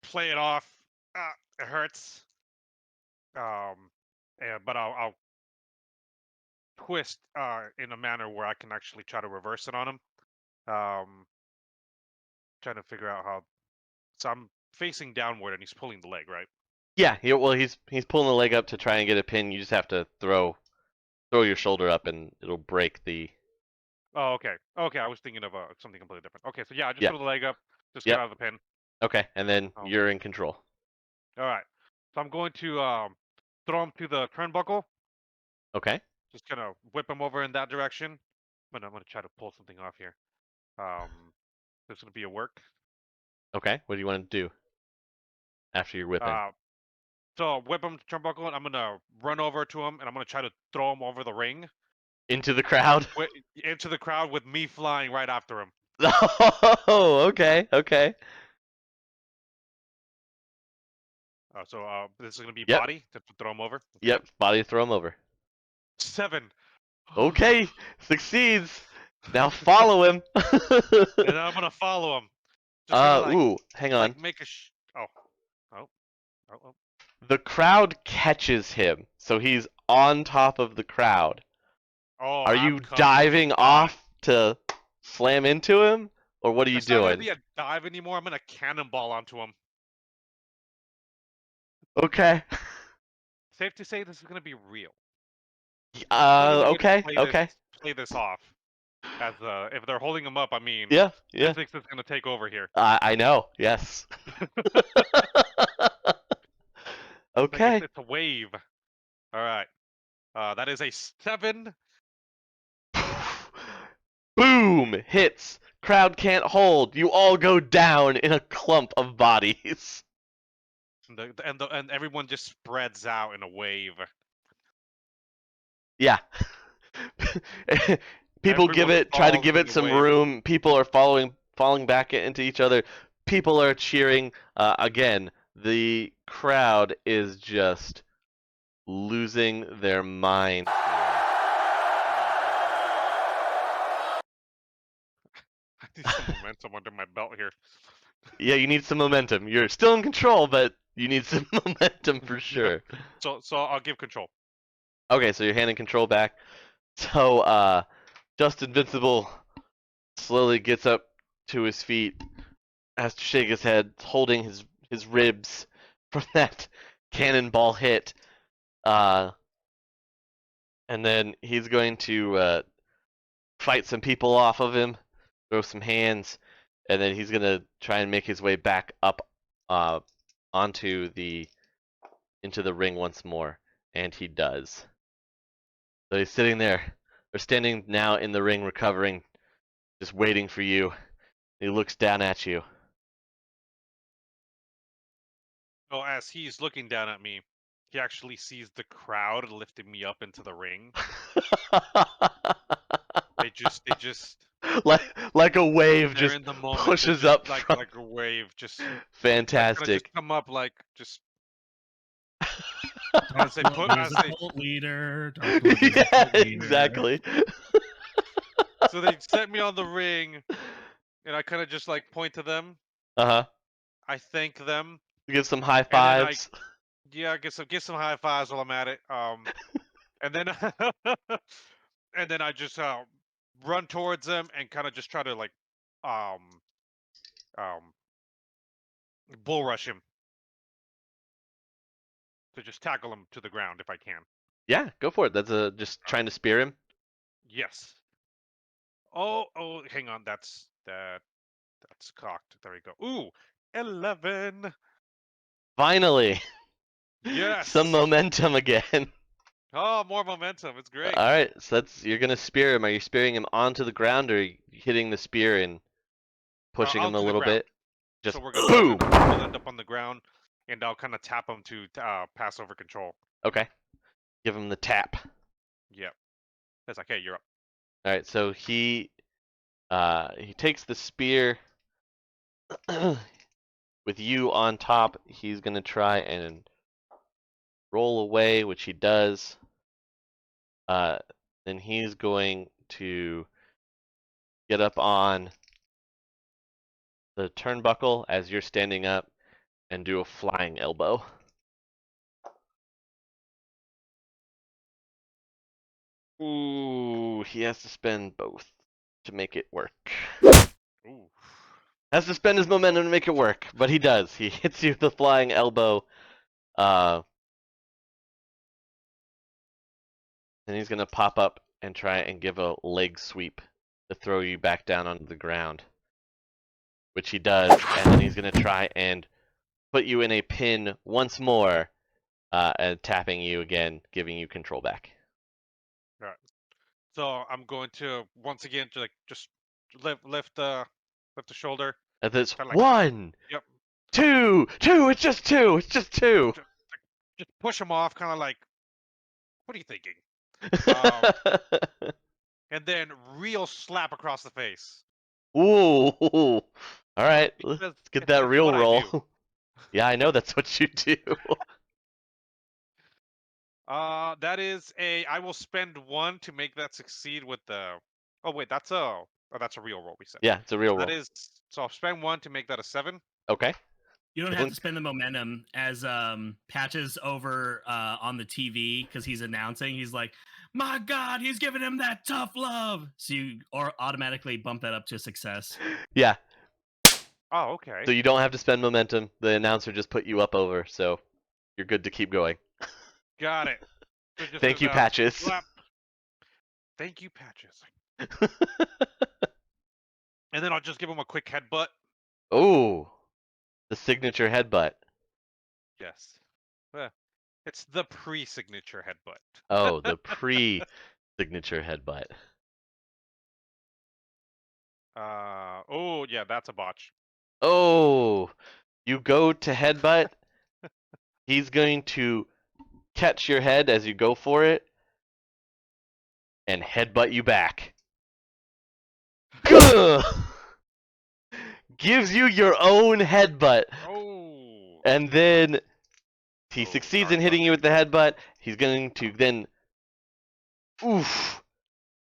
play it off. It hurts. But I'll twist in a manner where I can actually try to reverse it on him. Trying to figure out how. So I'm facing downward and he's pulling the leg, right? Yeah, well, he's pulling the leg up to try and get a pin. You just have to throw your shoulder up, and it'll break the. Oh, okay. Okay, I was thinking of something completely different. Okay, so yeah, I just Yeah. throw the leg up, just get Yep. out of the pin. Okay, and then Oh. you're in control. All right. So I'm going to throw him to the turnbuckle. Okay. Just gonna whip him over in that direction. I'm gonna try to pull something off here. This is gonna be a work. Okay. What do you want to do after you're whipping? So whip him to turnbuckle, and I'm gonna run over to him, and I'm gonna try to throw him over the ring Into the crowd? into the crowd with me flying right after him. Oh, okay, okay. So this is gonna be Yep. body to throw him over. Okay. Yep, body throw him over. 7. Okay, succeeds. Now follow him. And then I'm gonna follow him. Just gonna like, Ooh, hang on. like make a. Oh. Oh. Oh. The crowd catches him, so he's on top of the crowd. Oh, Are I'm you coming with diving a dive. off to slam into him, or what are you It's not gonna doing? be a dive anymore. I'm gonna cannonball onto him. Okay. Safe to say this is gonna be real. Totally gonna Okay. play this off. As if they're holding him up, I mean, Yeah. physics is gonna take over here. I know. Yes. Like Okay. it's a wave. All right. That is a 7. Boom! Hits. Crowd can't hold. You all go down in a clump of bodies. And everyone just spreads out in a wave. Yeah. People Everyone try to falls give in it the some wave. room. People are falling back into each other. People are cheering. Again, the crowd is just losing their mind here. I need some momentum under my belt here. Yeah, you need some momentum. You're still in control, but you need some momentum for sure. So I'll give control. Okay, so you're handing control back. So, Just Invincible slowly gets up to his feet, has to shake his head, holding his ribs from that cannonball hit. And then he's going to fight some people off of him, throw some hands, and then he's gonna try and make his way back up onto into the ring once more, and he does. So he's sitting there, or standing now in the ring, recovering, just waiting for you. He looks down at you. So as he's looking down at me, he actually sees the crowd lifting me up into the ring. They just like a wave they're just in the moment. They're pushes just up from. like a wave, just Fantastic. just come up like just. Don't As they gloat, put, there's as a they, cult leader. Don't gloat, there's a Yeah, cult leader. exactly. so they set me on the ring, and I kind of just like point to them. Uh-huh. I thank them, Give some high and then fives. I give some high fives while I'm at it. And then and then I just run towards them and kind of just try to like um um bull rush him to just tackle him to the ground if I can. Yeah, go for it. That's just trying to spear him. Yes. Oh, hang on. That's cocked. There we go. Ooh, 11. Finally, some Yes. momentum again. Oh, more momentum. It's great. All right, so you're gonna spear him. Are you spearing him onto the ground, or are you hitting the spear and pushing him a Onto the little ground. bit? Just So boom. we'll end up on the ground, and I'll kind of tap him to pass over control. Okay. Give him the tap. Yep. It's like, hey, you're up. All right, so he takes the spear with you on top. He's gonna try and roll away, which he does. Then he's going to get up on the turnbuckle as you're standing up and do a flying elbow. Ooh, he has to spend both to make it work. Ooh. Has to spend his momentum to make it work, but he does. He hits you with the flying elbow. And he's gonna pop up and try and give a leg sweep to throw you back down onto the ground, which he does, and then he's gonna try and put you in a pin once more, and tapping you again, giving you control back. All right. So I'm going to once again to like just lift the shoulder. And it's Kinda like, one, yep. two. It's just two. It's just two. Just push him off, kind of like, what are you thinking? And then real slap across the face. Ooh. All right, Because let's get that it's real what I roll. do. Yeah, I know that's what you do. That is I will spend 1 to make that succeed with the. Oh wait, that's a real roll we said. Yeah, it's a real That roll. is so I'll spend 1 to make that a 7. Okay. You don't have to spend the momentum as Patches over on the TV because he's announcing. He's like, "My God, he's giving him that tough love." So you automatically bump that up to success. Yeah. Oh, okay. So you don't have to spend momentum. The announcer just put you up over, so you're good to keep going. Got it. So just Thank you, Patches. slap. Thank you, Patches. And then I'll just give him a quick headbutt. Oh, the signature headbutt. Yes. It's the pre-signature headbutt. Oh, the pre-signature headbutt. Oh yeah, that's a botch. Oh, you go to headbutt. He's going to catch your head as you go for it and headbutt you back. Gah! Gives you your own headbutt. Oh. And then he Oh, succeeds dark in hitting you love. with the headbutt. He's going to then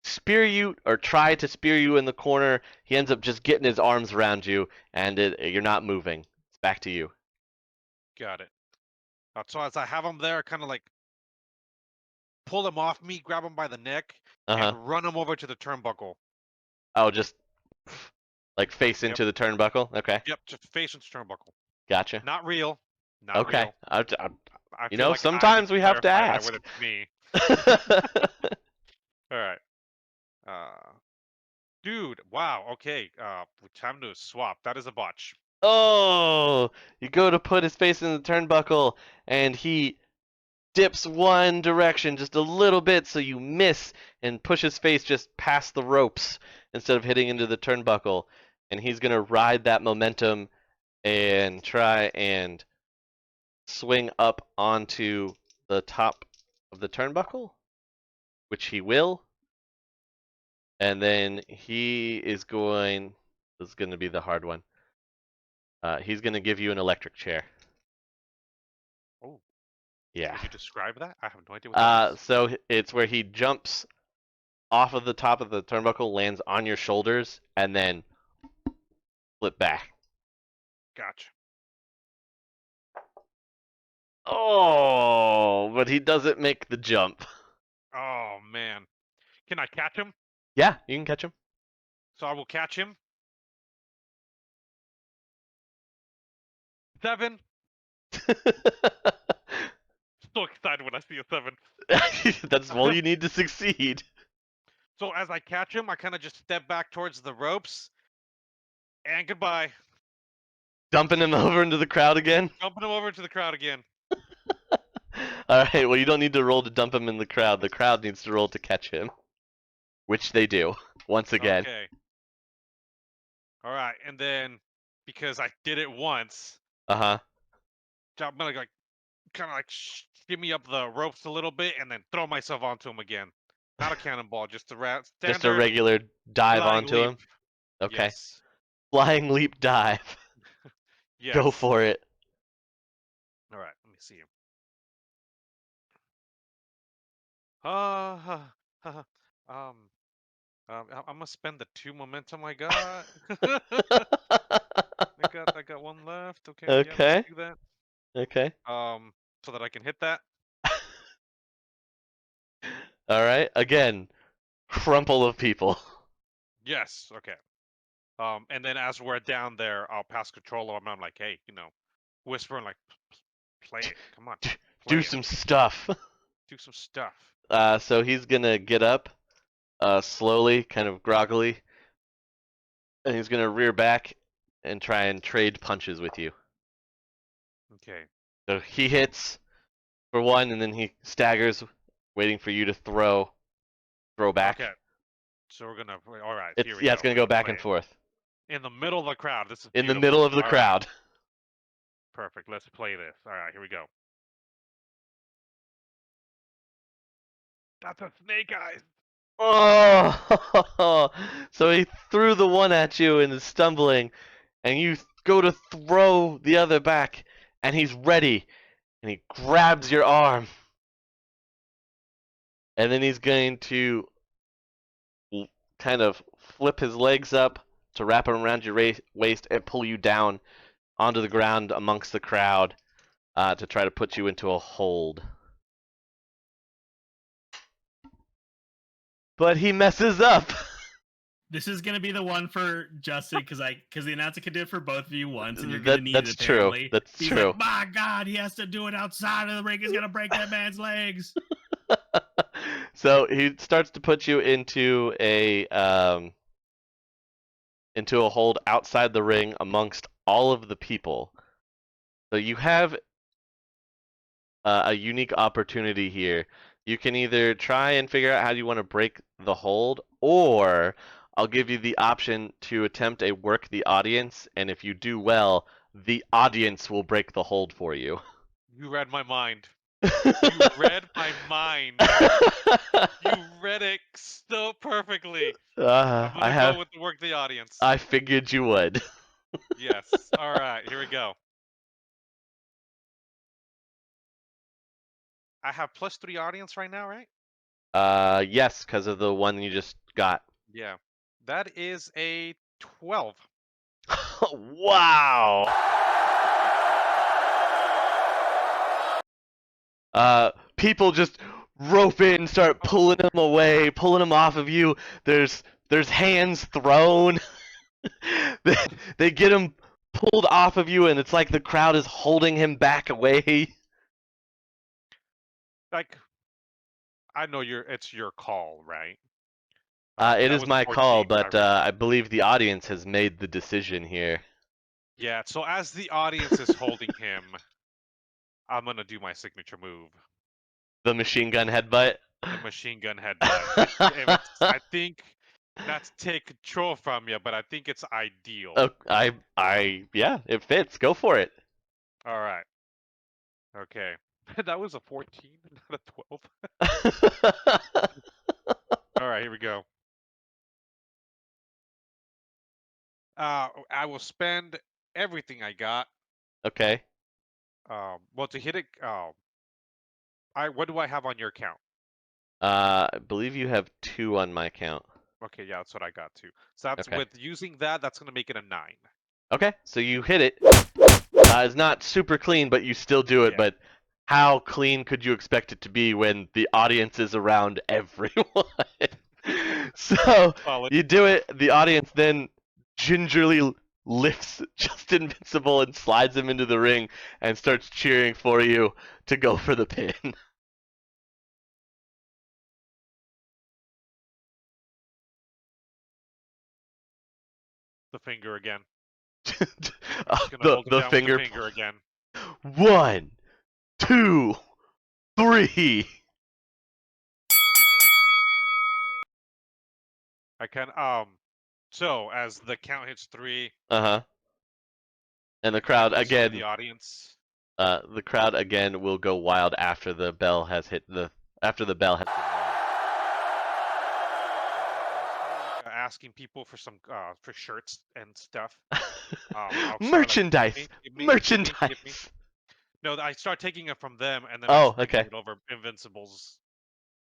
spear you or try to spear you in the corner. He ends up just getting his arms around you, and you're not moving. It's back to you. Got it. So as I have him there, kind of like pull him off me, grab him by the neck, and run him over to the turnbuckle. Oh, just like face Yep. into the turnbuckle? Okay. Yep, just face into the turnbuckle. Gotcha. Not real. Not Okay. real. I I you feel know, like sometimes I need we have to clarify ask. that with it's me. All right. Dude, wow. Okay. Time to swap. That is a botch. Oh, you go to put his face in the turnbuckle, and he dips one direction just a little bit, so you miss and push his face just past the ropes instead of hitting into the turnbuckle. And he's gonna ride that momentum and try and swing up onto the top of the turnbuckle, which he will. And then he is going. This is going to be the hard one. He's going to give you an electric chair. Oh. Yeah. Could you describe that? I have no idea what that is. So it's where he jumps off of the top of the turnbuckle, lands on your shoulders, and then flip back. Gotcha. Oh, but he doesn't make the jump. Oh man. Can I catch him? Yeah, you can catch him. So I will catch him. 7. So excited when I see a 7. That's all you need to succeed. So as I catch him, I kind of just step back towards the ropes. And goodbye. Dumping him over into the crowd again? Dumping him over to the crowd again. Alright, well, you don't need to roll to dump him in the crowd. The crowd needs to roll to catch him. Which they do, once again. Okay. Alright, and then, because I did it once, Uh-huh. I'm gonna like, kind of like shimmy up the ropes a little bit and then throw myself onto him again. Not a cannonball, just a standard Just a regular dive flying onto leap. him? Okay. Yes. Flying leap dive. Yes. Go for it. Alright, let me see. I'm gonna spend the 2 momentum I got. I got 1 left. Okay. Yeah, Okay. let's do that. Okay. So that I can hit that. Alright, again, crumple of people. Yes. Okay. And then as we're down there, I'll pass control of him. I'm like, hey, whispering like, play it. Come on. Do Play some it. stuff. Do some stuff. So he's gonna get up, slowly, kind of groggily, and he's gonna rear back and try and trade punches with you. Okay. So he hits for one, and then he staggers, waiting for you to throw back. Okay. So we're gonna. All right. It's Here we go. it's gonna go back Play and it. forth In the middle of the crowd. This is in the beautiful. middle of the All right. crowd. Perfect. Let's play this. All right. Here we go. That's a snake eyes. Oh, so he threw the one at you and is stumbling, and you go to throw the other back, and he's ready, and he grabs your arm, and then he's going to kind of flip his legs up to wrap them around your waist and pull you down onto the ground amongst the crowd to try to put you into a hold. But he messes up. This is gonna be the one for Justin because the announcer can do it for both of you once, and you're gonna need it apparently. That's He's true. like, my God, he has to do it outside of the ring. He's gonna break that man's legs. So he starts to put you into a hold outside the ring amongst all of the people. So you have a unique opportunity here. You can either try and figure out how you want to break the hold, or I'll give you the option to attempt a work the audience, and if you do well, the audience will break the hold for you. You read my mind. You read my mind. You read it so perfectly. I'm gonna go with the work the audience. I figured you would. Yes. All right. Here we go. I have +3 audience right now, right? Yes, because of the one you just got. Yeah. That is a 12. Wow. People just rope in, start pulling him away, pulling him off of you. There's hands thrown. they get him pulled off of you, and it's like the crowd is holding him back away. Like, I know it's your call, right? It That is was my 14, call, but I believe the audience has made the decision here. Yeah, so as the audience is holding him, I'm gonna do my signature move. The machine gun headbutt? The machine gun headbutt. I think not to take control from you, but I think it's ideal. Yeah, it fits. Go for it. All right. Okay. That was a 14, not a 12. All right, here we go. I will spend everything I got. Okay. Well, to hit it, what do I have on your count? I believe you have 2 on my count. Okay, yeah, that's what I got too. So that's Okay. with using that's gonna make it a 9. Okay, so you hit it. It's not super clean, but you still do it. Yeah. But how clean could you expect it to be when the audience is around everyone? So you do it. The audience then gingerly lifts Justin Invincible and slides him into the ring and starts cheering for you to go for the pin. The finger again. The finger again. 1, 2, 3. I can so as the count hits 3. Uh-huh. And the crowd again. The audience. The crowd again will go wild after the bell has hit after the bell has been rung. Asking people for some for shirts and stuff. Merchandise. Merchandise. No, I start taking it from them, and then okay. it over Invincibles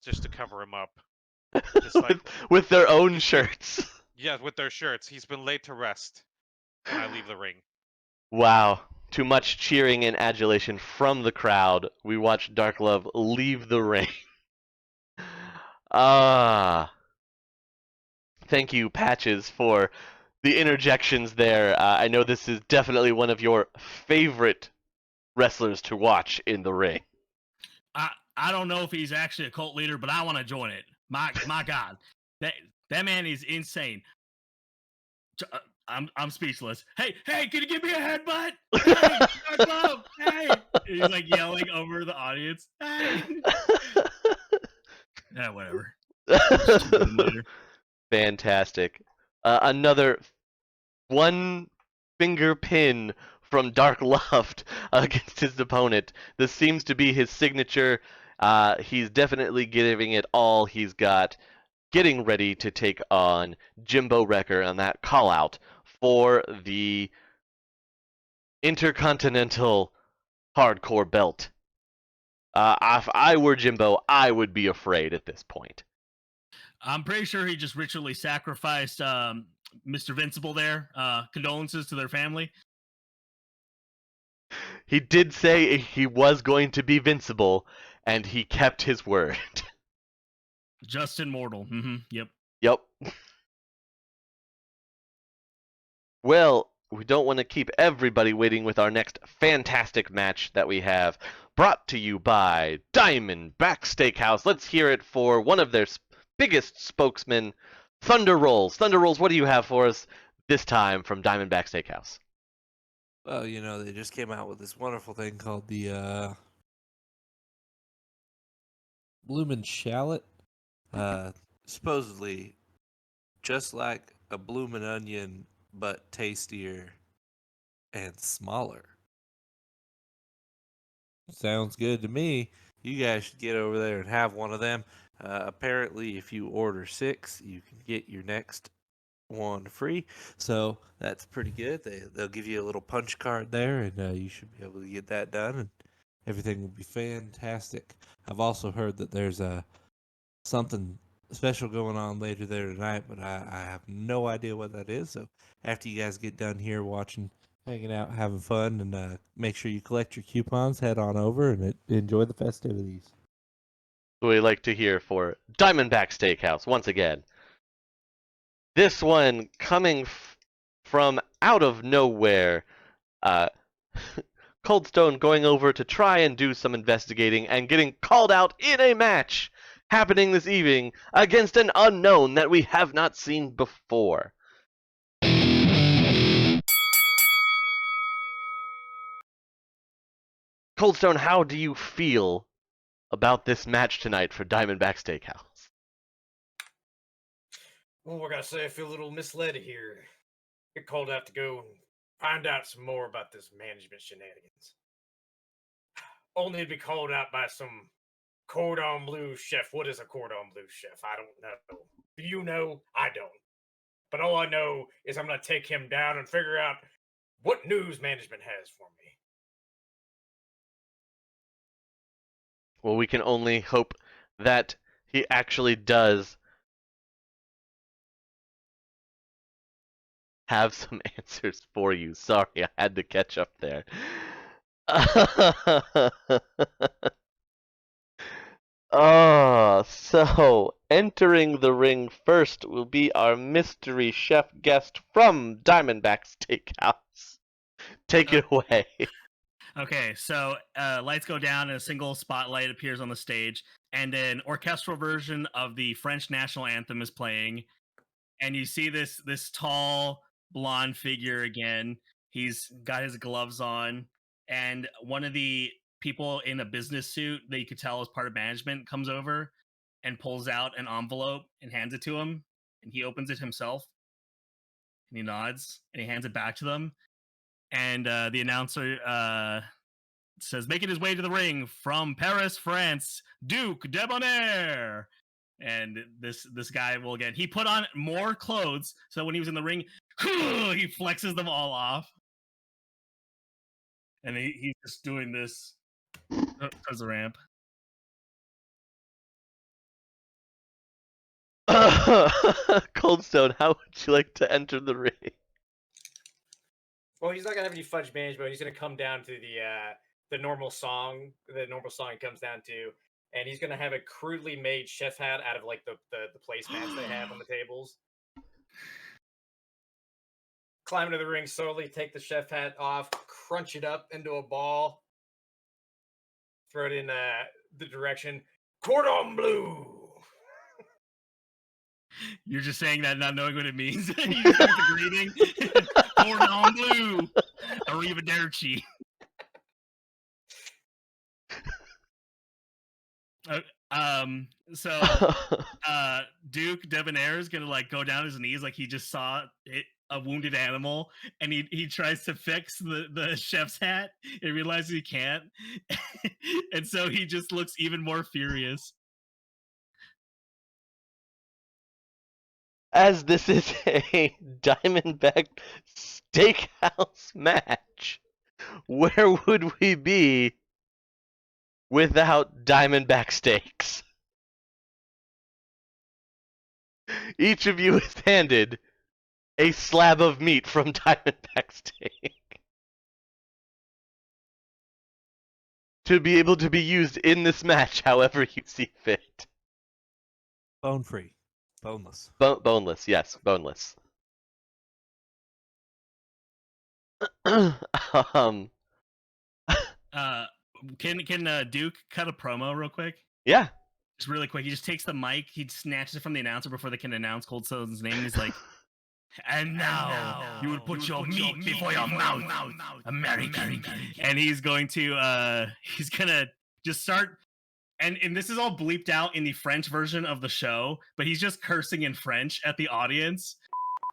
just to cover him up. With their own shirts. Yeah, with their shirts. He's been laid to rest, and I leave the ring. Wow. Too much cheering and adulation from the crowd. We watch Dark Love leave the ring. Thank you, Patches, for the interjections there. I know this is definitely one of your favorite wrestlers to watch in the ring. I don't know if he's actually a cult leader, but I want to join it. My God, that man is insane. I'm speechless. Hey, can you give me a headbutt? Hey, Dark Love, hey! He's like yelling over the audience. Hey. Yeah, whatever. Fantastic. Another 1 finger pin from Dark Love against his opponent. This seems to be his signature. He's definitely giving it all he's got, getting ready to take on Jimbo Wrecker on that call out for the Intercontinental Hardcore belt. If I were Jimbo, I would be afraid at this point. I'm pretty sure he just ritually sacrificed Mr. Vincible there. Condolences to their family. He did say he was going to be invincible, and he kept his word. Just immortal. Yep. Yep. Well, we don't want to keep everybody waiting with our next fantastic match that we have, brought to you by Diamondback Steakhouse. Let's hear it for one of their biggest spokesmen, Thunder Rolls. Thunder Rolls, what do you have for us this time from Diamondback Steakhouse? Well, you know, they just came out with this wonderful thing called the Bloomin' Shallot. Supposedly just like a bloomin' onion, but tastier and smaller. Sounds good to me. You guys should get over there and have one of them. Apparently, if you order 6, you can get your next one free. So that's pretty good. They'll give you a little punch card there, and you should be able to get that done, and everything will be fantastic. I've also heard that there's something special going on later there tonight, but I have no idea what that is. So after you guys get done here watching, hanging out, having fun, and make sure you collect your coupons, head on over and enjoy the festivities. We like to hear for Diamondback Steakhouse once again. This one coming from out of nowhere. Cold Stone going over to try and do some investigating and getting called out in a match happening this evening against an unknown that we have not seen before. Cold Stone, how do you feel about this match tonight for Diamondback Steakhouse? Well, I gotta say, I feel a little misled here. Get called out to go and find out some more about this management shenanigans. Only to be called out by some cordon bleu chef. What is a cordon bleu chef? I don't know. Do you know? I don't. But all I know is I'm gonna take him down and figure out what news management has for me. Well, we can only hope that he actually does have some answers for you. Sorry, I had to catch up there. So entering the ring first will be our mystery chef guest from Diamondback Steakhouse. Take it away. Okay, so lights go down and a single spotlight appears on the stage, and an orchestral version of the French national anthem is playing, and you see this tall blonde figure again. He's got his gloves on, and one of the people in a business suit that you could tell is part of management comes over and pulls out an envelope and hands it to him, and he opens it himself, and he nods and he hands it back to them, and the announcer says, making his way to the ring from Paris, France, Duke Debonair. And this guy will again, he put on more clothes, so when he was in the ring, he flexes them all off. And he's just doing this towards the ramp. Cold Stone, how would you like to enter the ring? Well, he's not gonna have any fudge management. He's gonna come down to the normal song. The normal song he comes down to, and he's gonna have a crudely made chef hat out of like the placemats they have on the tables. Climb into the ring slowly, take the chef hat off, crunch it up into a ball, throw it in the direction cordon bleu. You're just saying that, not knowing what it means. You just start the greeting. Cordon bleu, arrivederci. So Duke Debonair is gonna like go down his knees like he just saw a wounded animal, and he tries to fix the chef's hat and realizes he can't. And so he just looks even more furious. As this is a Diamondback Steakhouse match, where would we be without Diamondback Steaks? Each of you is handed a slab of meat from Diamondback Steak. to be able to be used in this match however you see fit. Bone free. Boneless. Boneless, yes, boneless. um, Can Duke cut a promo real quick? yeah. Just really quick. He just takes the mic. He snatches it from the announcer before they can announce Cold Stone's name. And he's like, "And now you will put your meat before your mouth, American." And he's going to just start. And this is all bleeped out in the French version of the show, but he's just cursing in French at the audience.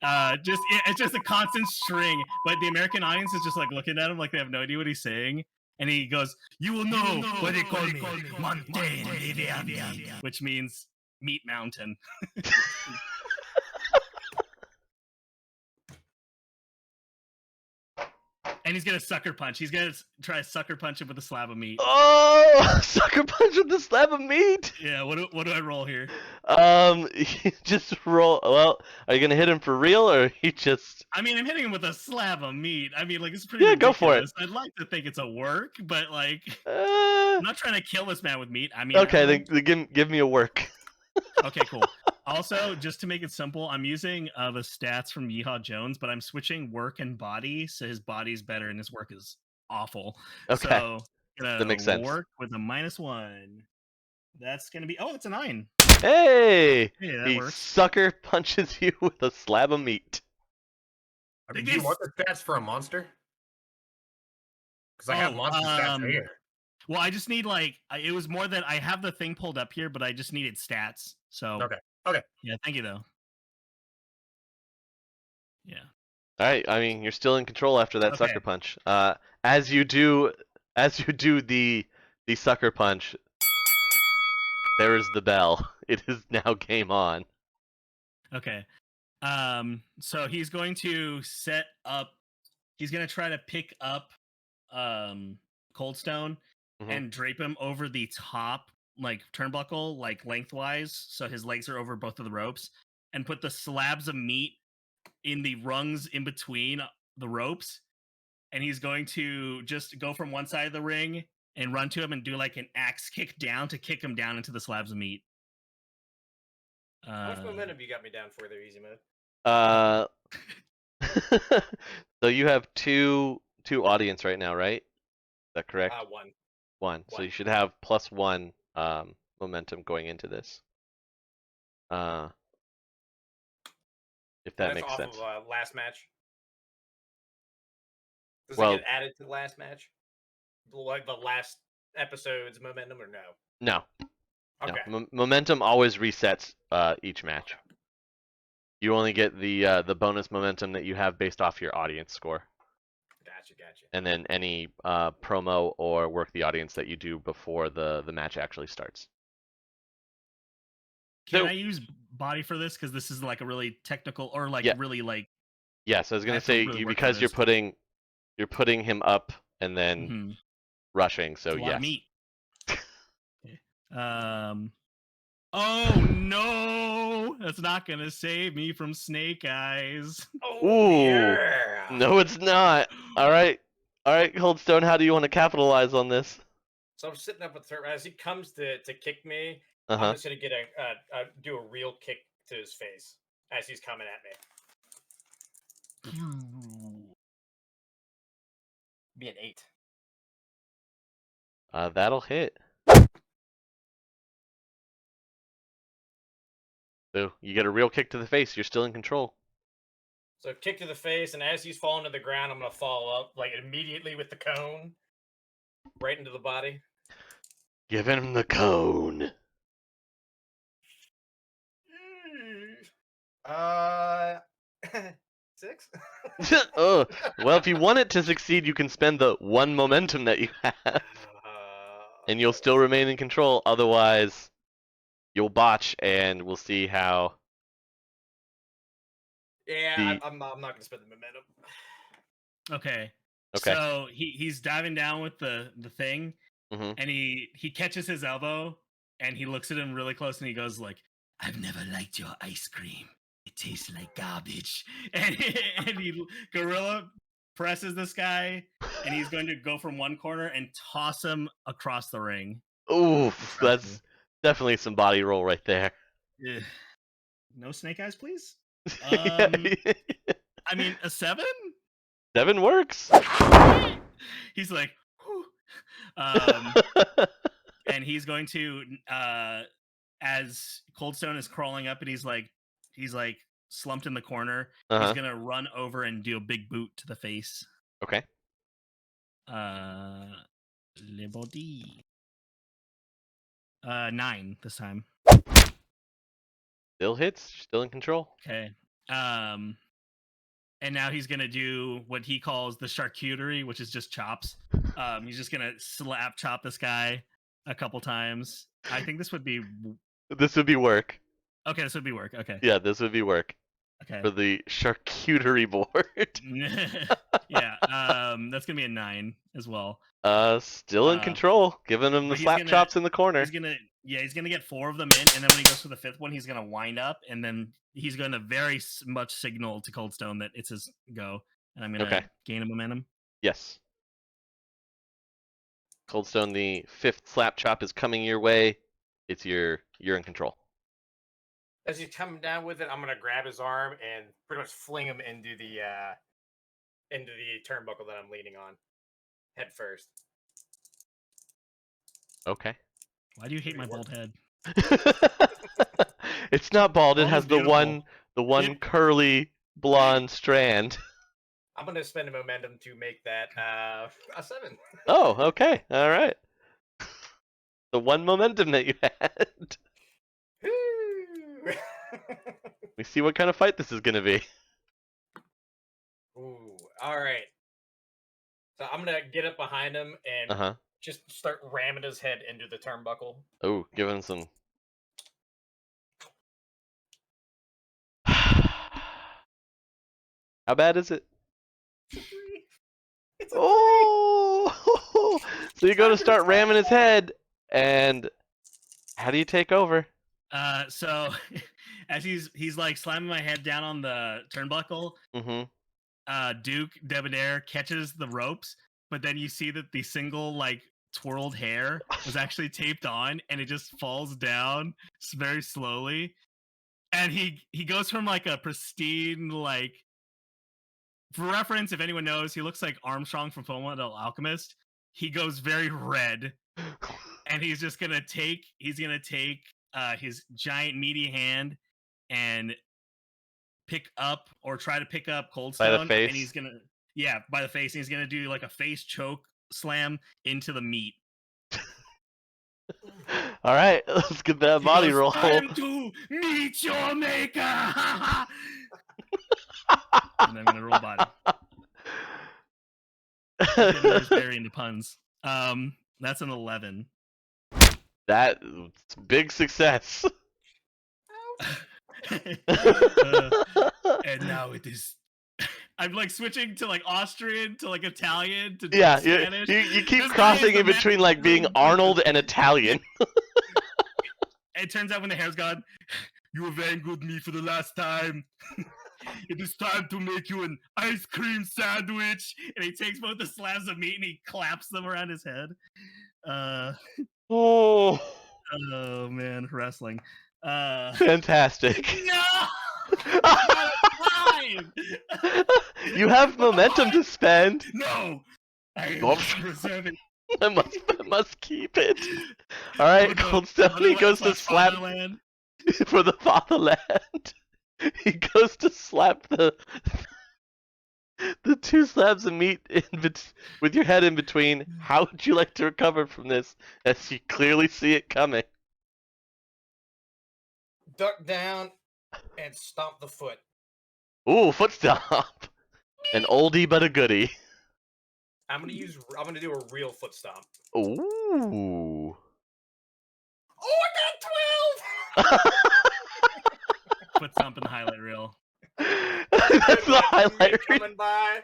It's just a constant string, but the American audience is just like looking at him like they have no idea what he's saying. And he goes, "You will know what they call me, Montaigne de Vianney," which means Meat Mountain. And he's gonna sucker punch. He's gonna try to sucker punch him with a slab of meat. Oh, sucker punch with the slab of meat. Yeah. What do I roll here? Just roll. Well, are you gonna hit him for real, or he just? I mean, I'm hitting him with a slab of meat. I mean, like it's pretty. Yeah, ridiculous. go for it. I'd like to think it's a work, but like, Uh, I'm not trying to kill this man with meat. I mean, okay, then give me a work. Okay, cool. Also, just to make it simple, I'm using the stats from Yeehaw Jones, but I'm switching work and body, so his body's better and his work is awful. Okay, So that makes sense. work with a -1. That's gonna be it's a 9. Hey, Yeah, that he works. sucker punches you with a slab of meat. Do you want the stats for a monster? Because I have monster stats here. Well, I just need it was more that I have the thing pulled up here, but I just needed stats. So Okay. Yeah, thank you though. Yeah. All right, I mean you're still in control after that Okay. sucker punch. As you do the sucker punch, there is the bell. It is now game on. Okay. So he's going to set up. He's going to try to pick up Cold Stone and drape him over the top turnbuckle lengthwise, so his legs are over both of the ropes, and put the slabs of meat in the rungs in between the ropes. And he's going to just go from one side of the ring and run to him and do an axe kick down to kick him down into the slabs of meat. How much momentum you got me down for there, Easy Mode? So you have two audience right now, right? Is that correct? One. So you should have +1 momentum going into this. If that makes sense. That's off of last match. Does Well, it get added to the last match? Like the last episode's momentum, or no? No. Okay. No. Momentum always resets each match. You only get the bonus momentum that you have based off your audience score. Gotcha. And then any promo or work the audience that you do before the match actually starts. Can I use body for this? Because this is a really technical or really Yes, I was gonna say really work because on you're putting him up and then rushing. So it's a lot of yes. meat. Oh no, that's not gonna save me from Snake Eyes. Ooh, yeah. No, it's not. All right, Coldstone. How do you want to capitalize on this? So I'm sitting up with her as he comes to kick me. I'm just gonna get do a real kick to his face as he's coming at me. Be an 8. That'll hit. So you get a real kick to the face. You're still in control. So kick to the face, and as he's falling to the ground, I'm gonna follow up immediately with the cone, right into the body. Give him the cone. 6. Oh, well, if you want it to succeed, you can spend the 1 momentum that you have, and you'll still remain in control. Otherwise, you'll botch, and we'll see how. Yeah, I'm not gonna spend the momentum. Okay. So he's diving down with the thing, and he catches his elbow, and he looks at him really close, and he goes "I've never liked your ice cream. It tastes like garbage." And he gorilla presses this guy, and he's going to go from one corner and toss him across the ring. Oof, that's definitely some body roll right there. Ugh. No snake eyes, please. I mean, a 7? 7 works. He's like, whew. And he's going to, as Coldstone is crawling up, and he's like slumped in the corner. He's gonna run over and do a big boot to the face. Okay. Le body. 9 this time. Still hits. Still in control. Okay. And now he's gonna do what he calls the charcuterie, which is just chops. He's just gonna slap chop this guy a couple times. I think this would be. This would be work. Okay, this would be work. Okay. Yeah, this would be work. Okay. For the charcuterie board. Yeah. That's gonna be a 9 as well. Still in control, giving him the slap chops in the corner. He's gonna get 4 of them in, and then when he goes for the 5th one, he's gonna wind up, and then he's gonna very much signal to Coldstone that it's his go, and I'm gonna gain a momentum. Yes. Coldstone, the 5th slap chop is coming your way. You're in control. As he's coming down with it, I'm gonna grab his arm and pretty much fling him into the turnbuckle that I'm leaning on, head first. Okay. Why do you hate my bald head? It's not bald. It Bald has is the beautiful. one curly blonde strand. I'm gonna spend a momentum to make that a 7. Oh, okay. All right. The one momentum that you had. We see what kind of fight this is gonna be. Ooh, all right. So I'm gonna get up behind him and just start ramming his head into the turnbuckle. Oh, give him some. How bad is it? It's a Oh! So you go to start ramming his head, and how do you take over? So as he's like slamming my head down on the turnbuckle, Duke Debonair catches the ropes, but then you see that the single like twirled hair was actually taped on, and it just falls down very slowly. And he goes from like a pristine, like, for reference, if anyone knows, he looks like Armstrong from Fullmetal Alchemist. He goes very red, and he's gonna take his giant meaty hand and pick up or try to pick up Coldstone. By the face? And he's gonna by the face, and he's gonna do like a face choke slam into the meat. All right, let's get that body roll. Time to meet your maker. And I'm gonna roll body. Just very into puns. That's an 11. That's big success. And now it is. I'm like switching to like Austrian to like Italian to Spanish. You keep crossing in between like being Arnold and Italian. It turns out when the hair's gone, you were very good to me for the last time. It is time to make you an ice cream sandwich. And he takes both the slabs of meat and he claps them around his head. Oh Man, wrestling. Fantastic. No! You have momentum to spend. No! I reserve it. I must keep it. All right, Coldstone, he goes to slap for the fatherland. He goes to slap the 2 slabs of meat with your head in between. How would you like to recover from this, as you clearly see it coming? Duck down and stomp the foot. Ooh, foot stomp. An oldie but a goodie. I'm gonna do a real foot stomp. Ooh. Oh, I got 12! Foot stomp in the highlight reel. That's the highlight reel. Coming by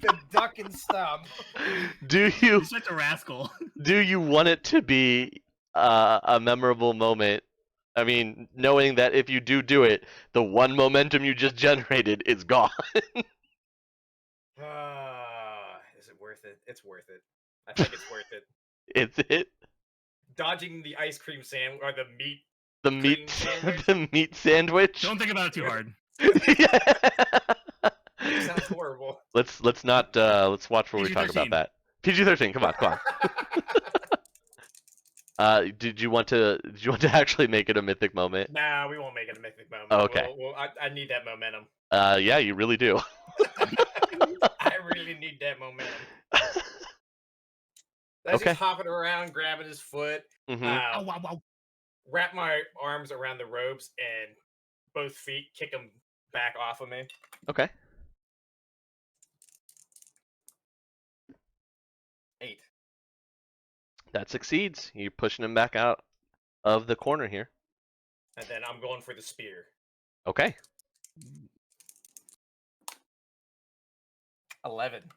the duck and stomp. Do you? He's such a rascal. Do you want it to be a memorable moment? I mean, knowing that if you do it, the one momentum you just generated is gone. Is it worth worth it. It's worth it. I think it's worth it. Is it Dodging the ice cream sandwich or the meat. the Cream meat sandwich? the meat sandwich? Don't think about it too hard. It sounds horrible. let's not let's watch where we talk about PG-13. that. PG-13. Come on. Did you want to actually make it a mythic moment? Nah, we won't make it a mythic moment. Oh, okay. I need that momentum. Yeah, you really do. I really need that momentum. As Okay. he's hopping around, grabbing his foot, Mhm. Oh, wow. wrap my arms around the ropes and both feet kick them back off of me. Okay. 8. That succeeds. You're pushing him back out of the corner here. And then I'm going for the spear. Okay. 11.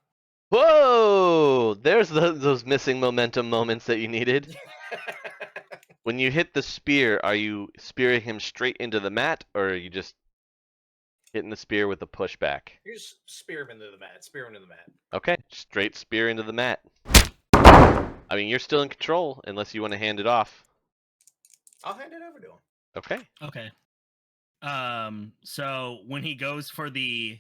Whoa! There's those missing momentum moments that you needed. When you hit the spear, are you spearing him straight into the mat, or are you just hitting the spear with a pushback? You just spear him into the mat. Spear him into the mat. Okay, straight spear into the mat. I mean, you're still in control unless you want to hand it off. I'll hand it over to him. Okay. Okay. So when he goes for the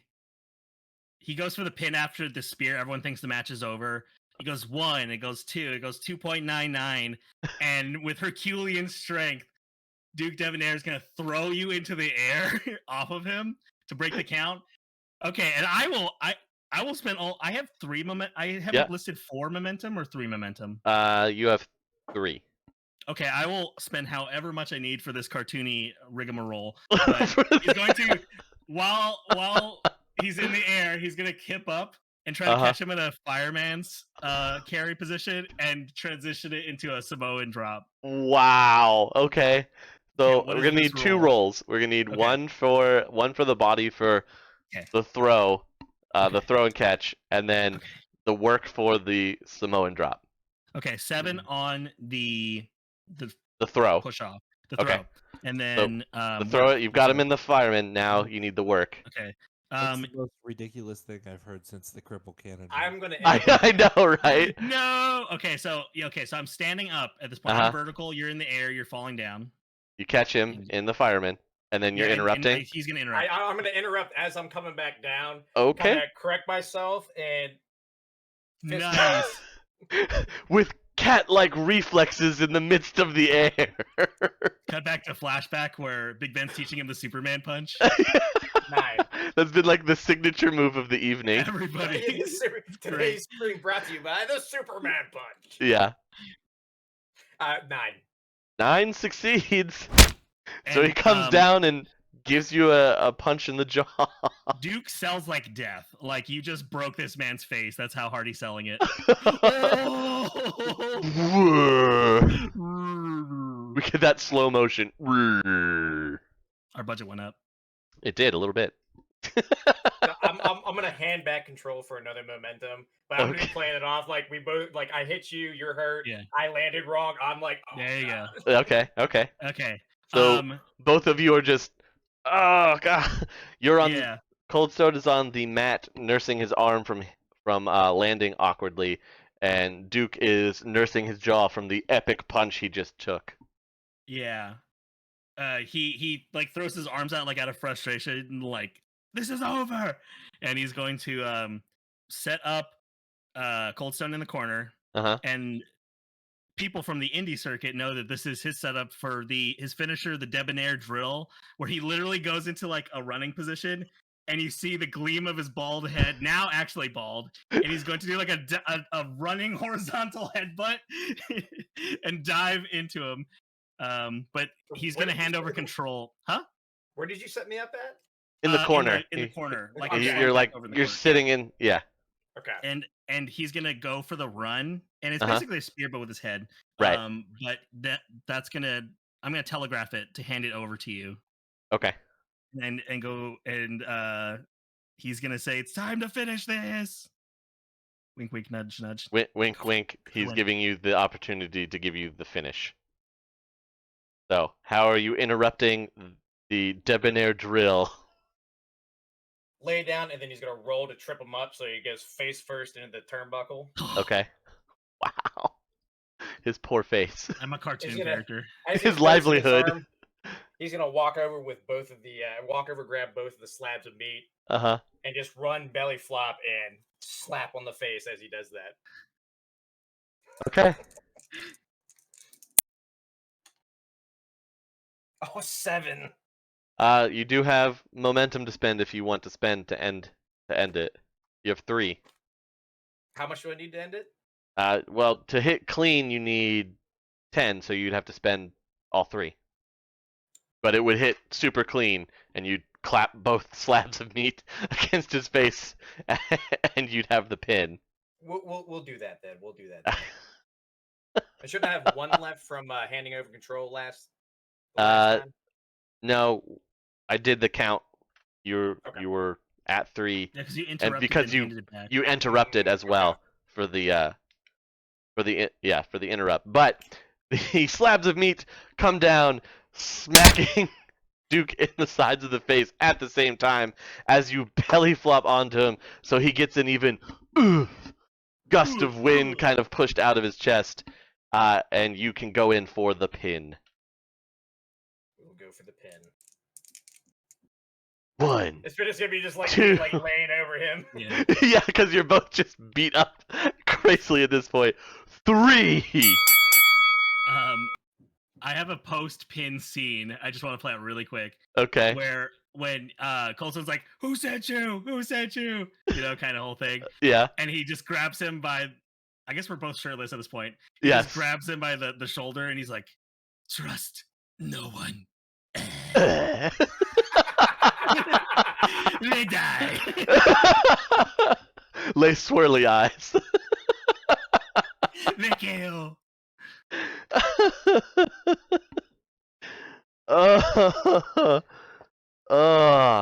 pin after the spear, everyone thinks the match is over. He goes 1, it goes 2, it goes 2.99, and with Herculean strength, Duke Debonair is gonna throw you into the air off of him to break the count. Okay, and I will spend all. I have 3 moment. I have Yeah. listed 4 momentum or 3 momentum. You have 3. Okay, I will spend however much I need for this cartoony rigmarole. But he's going to, while he's in the air, he's gonna kip up and try to catch him in a fireman's carry position and transition it into a Samoan drop. Wow. Okay. So what we're is gonna this need 2 roll? rolls. We're gonna need Okay. one for the body for Okay. the throw, the Okay. throw and catch, and then Okay. the work for the Samoan drop. Okay, 7 on the The throw. push off, the Okay. throw, and then The throw it. You've got him in the fireman. Now you need the work. Okay. That's the most ridiculous thing I've heard since the cripple cannon. I'm gonna. I know, right? No. Okay, so I'm standing up at this point. I'm vertical. You're in the air. You're falling down. You catch him in the fireman, and then you're Yeah, and interrupting. he's gonna interrupt. I'm gonna interrupt as I'm coming back down. Okay. Kinda correct myself and. fist Nice. With cat-like reflexes in the midst of the air. Cut back to flashback where Big Ben's teaching him the Superman punch. 9. That's been like the signature move of the evening. Everybody. Today's stream brought to you by the Superman punch. Yeah. 9. 9 succeeds. So he And, comes down and gives you a punch in the jaw. Duke sells like death. Like you just broke this man's face. That's how hard he's selling it. We get that slow motion. Our budget went up. It did a little bit. No, I'm gonna hand back control for another momentum, but I'm gonna be Okay. playing it off like we both like I hit you, you're hurt. Yeah. I landed wrong. I'm like, oh, There you go. God. Okay. Okay. So both of you are just, oh god. You're on. Yeah. Cold Stone is on the mat, nursing his arm from landing awkwardly, and Duke is nursing his jaw from the epic punch he just took. Yeah. He like throws his arms out like out of frustration, like this is over, and he's going to set up Cold Stone in the corner, and people from the indie circuit know that this is his setup for his finisher, the Debonair drill, where he literally goes into like a running position, and you see the gleam of his bald head, now actually bald, and he's going to do like a running horizontal headbutt and dive into him. But he's going to hand over control. Huh? Where did you set me up at? In the corner. In the corner. Like Okay. You're like over in the you're corner. sitting in. Yeah. Okay. And he's gonna go for the run, and it's Uh-huh. basically a spear but with his head. Right. But that's gonna I'm gonna telegraph it to hand it over to you. Okay. And go and he's gonna say it's time to finish this. Wink wink nudge nudge. Wink wink. He's Wink. giving you the opportunity to give you the finish. So how are you interrupting the Debonair drill? lay down, and then he's gonna roll to trip him up, so he goes face first into the turnbuckle. Okay. Wow. His poor face. I'm a cartoon gonna- character. As His he's bracing livelihood. arm, he's gonna walk over with both of the grab both of the slabs of meat, Uh-huh. and just run belly flop and slap on the face as he does that. Okay. Oh, 7. You do have momentum to spend if you want to spend to end it. You have 3. How much do I need to end it? Well, to hit clean you need 10, so you'd have to spend all 3. But it would hit super clean, and you'd clap both slabs of meat against his face, and you'd have the pin. We'll do that then. We'll do that. Then. I shouldn't have one left from handing over control last time. No, I did the count. You Okay. were at 3, Yeah, because you interrupted and because and handed it back. you interrupted as well for the interrupt. But the slabs of meat come down, smacking Duke in the sides of the face at the same time as you belly flop onto him, so he gets an even gust of wind kind of pushed out of his chest, and you can go in for the pin. We'll go for the pin. 1. It's just gonna be just like 2. me, like laying over him. Yeah. Yeah, because you're both just beat up crazily at this point. 3. I have a post-pin scene. I just want to play it really quick. Okay. Where when Colson's like, "Who sent you? Who sent you?" You know, kind of whole thing. Yeah. And he just grabs him by. I guess we're both shirtless at this point. He Yes. just grabs him by the shoulder, and he's like, "Trust no one." They die. Lay swirly eyes. They kill.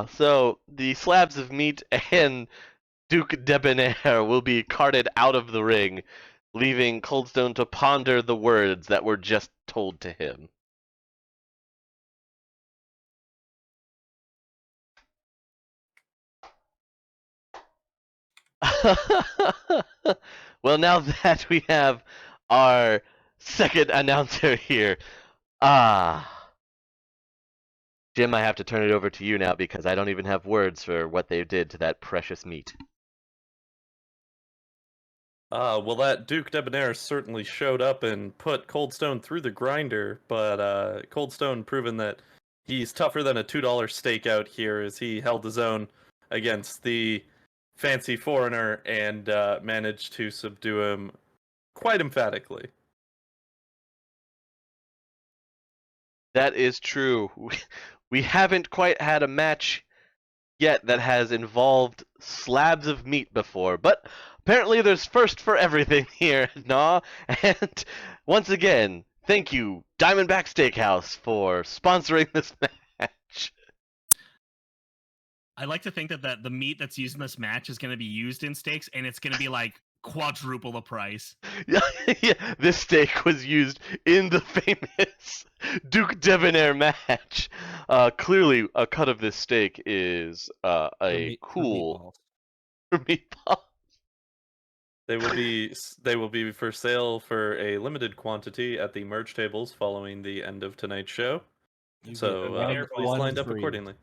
So the slabs of meat and Duke Debonair will be carted out of the ring, leaving Coldstone to ponder the words that were just told to him. Well, now that we have our second announcer here, Jim, I have to turn it over to you now because I don't even have words for what they did to that precious meat. Well, that Duke Debonair certainly showed up and put Coldstone through the grinder, but Coldstone proven that he's tougher than a $2 steak out here as he held his own against the fancy foreigner and managed to subdue him quite emphatically. That is true. We haven't quite had a match yet that has involved slabs of meat before, but apparently there's first for everything here, N.A.W. And once again, thank you, Diamondback Steakhouse, for sponsoring this match. I like to think that the meat that's used in this match is going to be used in steaks, and it's going to be like quadruple the price. Yeah, this steak was used in the famous Duke Debonair match. Clearly, a cut of this steak is cool for meatballs. They will be for sale for a limited quantity at the merch tables following the end of tonight's show. So please lined up accordingly.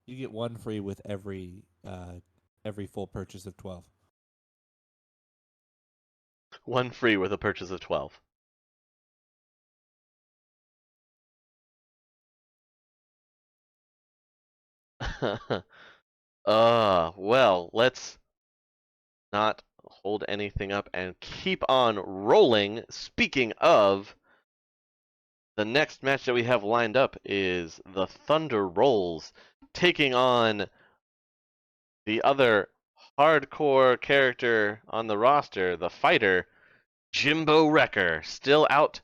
You get 1 free with every full purchase of 12. 1 free with a purchase of 12. Well, let's not hold anything up and keep on rolling. Speaking of, the next match that we have lined up is the Thunder Rolls taking on the other hardcore character on the roster, the fighter, Jimbo Wrecker, still out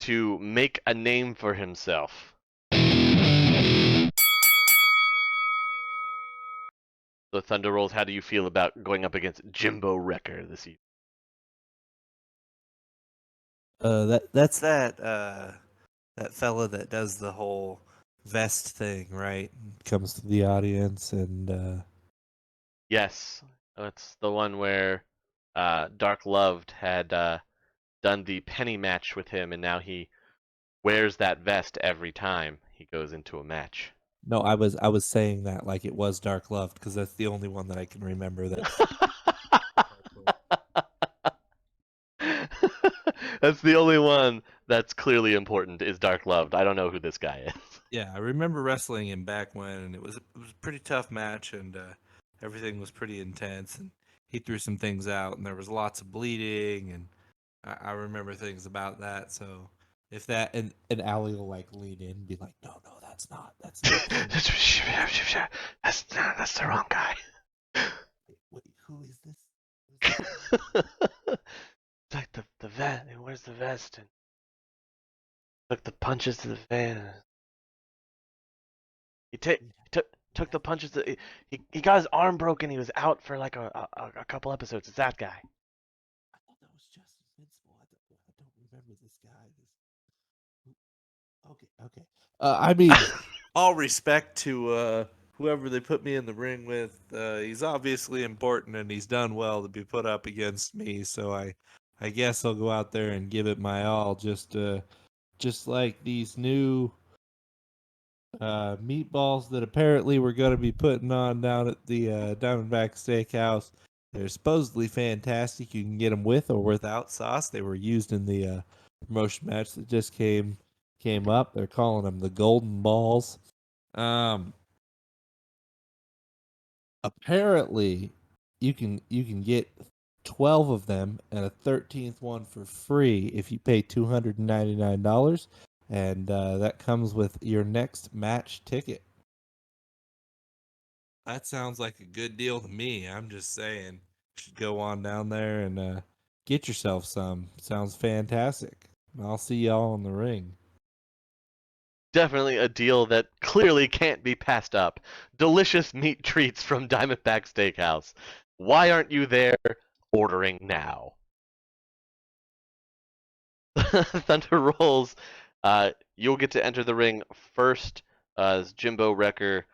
to make a name for himself. So Thunder Rolls, how do you feel about going up against Jimbo Wrecker this evening? That's that fella that does the whole vest thing, right? Comes to the audience and Yes, that's the one where Dark Loved had done the penny match with him, and now he wears that vest every time he goes into a match. no, I was saying that like it was Dark Loved because that's the only one that I can remember that's That's the only one that's clearly important is Dark Loved. I don't know who this guy is. Yeah, I remember wrestling him back when, and it was a pretty tough match, and everything was pretty intense, and he threw some things out, and there was lots of bleeding, and I remember things about that. So if that and Allie will like lean in and be like, "No, no, that's not him. That's the wrong guy. Wait, who is this? It's like the vest. Where's the vest? And took the punches to the fan. He took the punches. He got his arm broken. He was out for like a couple episodes. It's that guy. I thought that was just Invincible. I don't remember this guy. Okay. I mean, all respect to whoever they put me in the ring with. He's obviously important, and he's done well to be put up against me. So I guess I'll go out there and give it my all. Just like these new meatballs that apparently we're going to be putting on down at the Diamondback Steakhouse. They're supposedly fantastic. You can get them with or without sauce. They were used in the promotion match that just came up. They're calling them the Golden Balls. Apparently, you can get 12 of them and a 13th one for free if you pay $299, and that comes with your next match ticket. That sounds like a good deal to me. I'm just saying, you should go on down there and get yourself some. Sounds fantastic. I'll see y'all in the ring. Definitely a deal that clearly can't be passed up. Delicious meat treats from Diamondback Steakhouse. Why aren't you there ordering now? Thunder Rolls. You'll get to enter the ring first as Jimbo Wrecker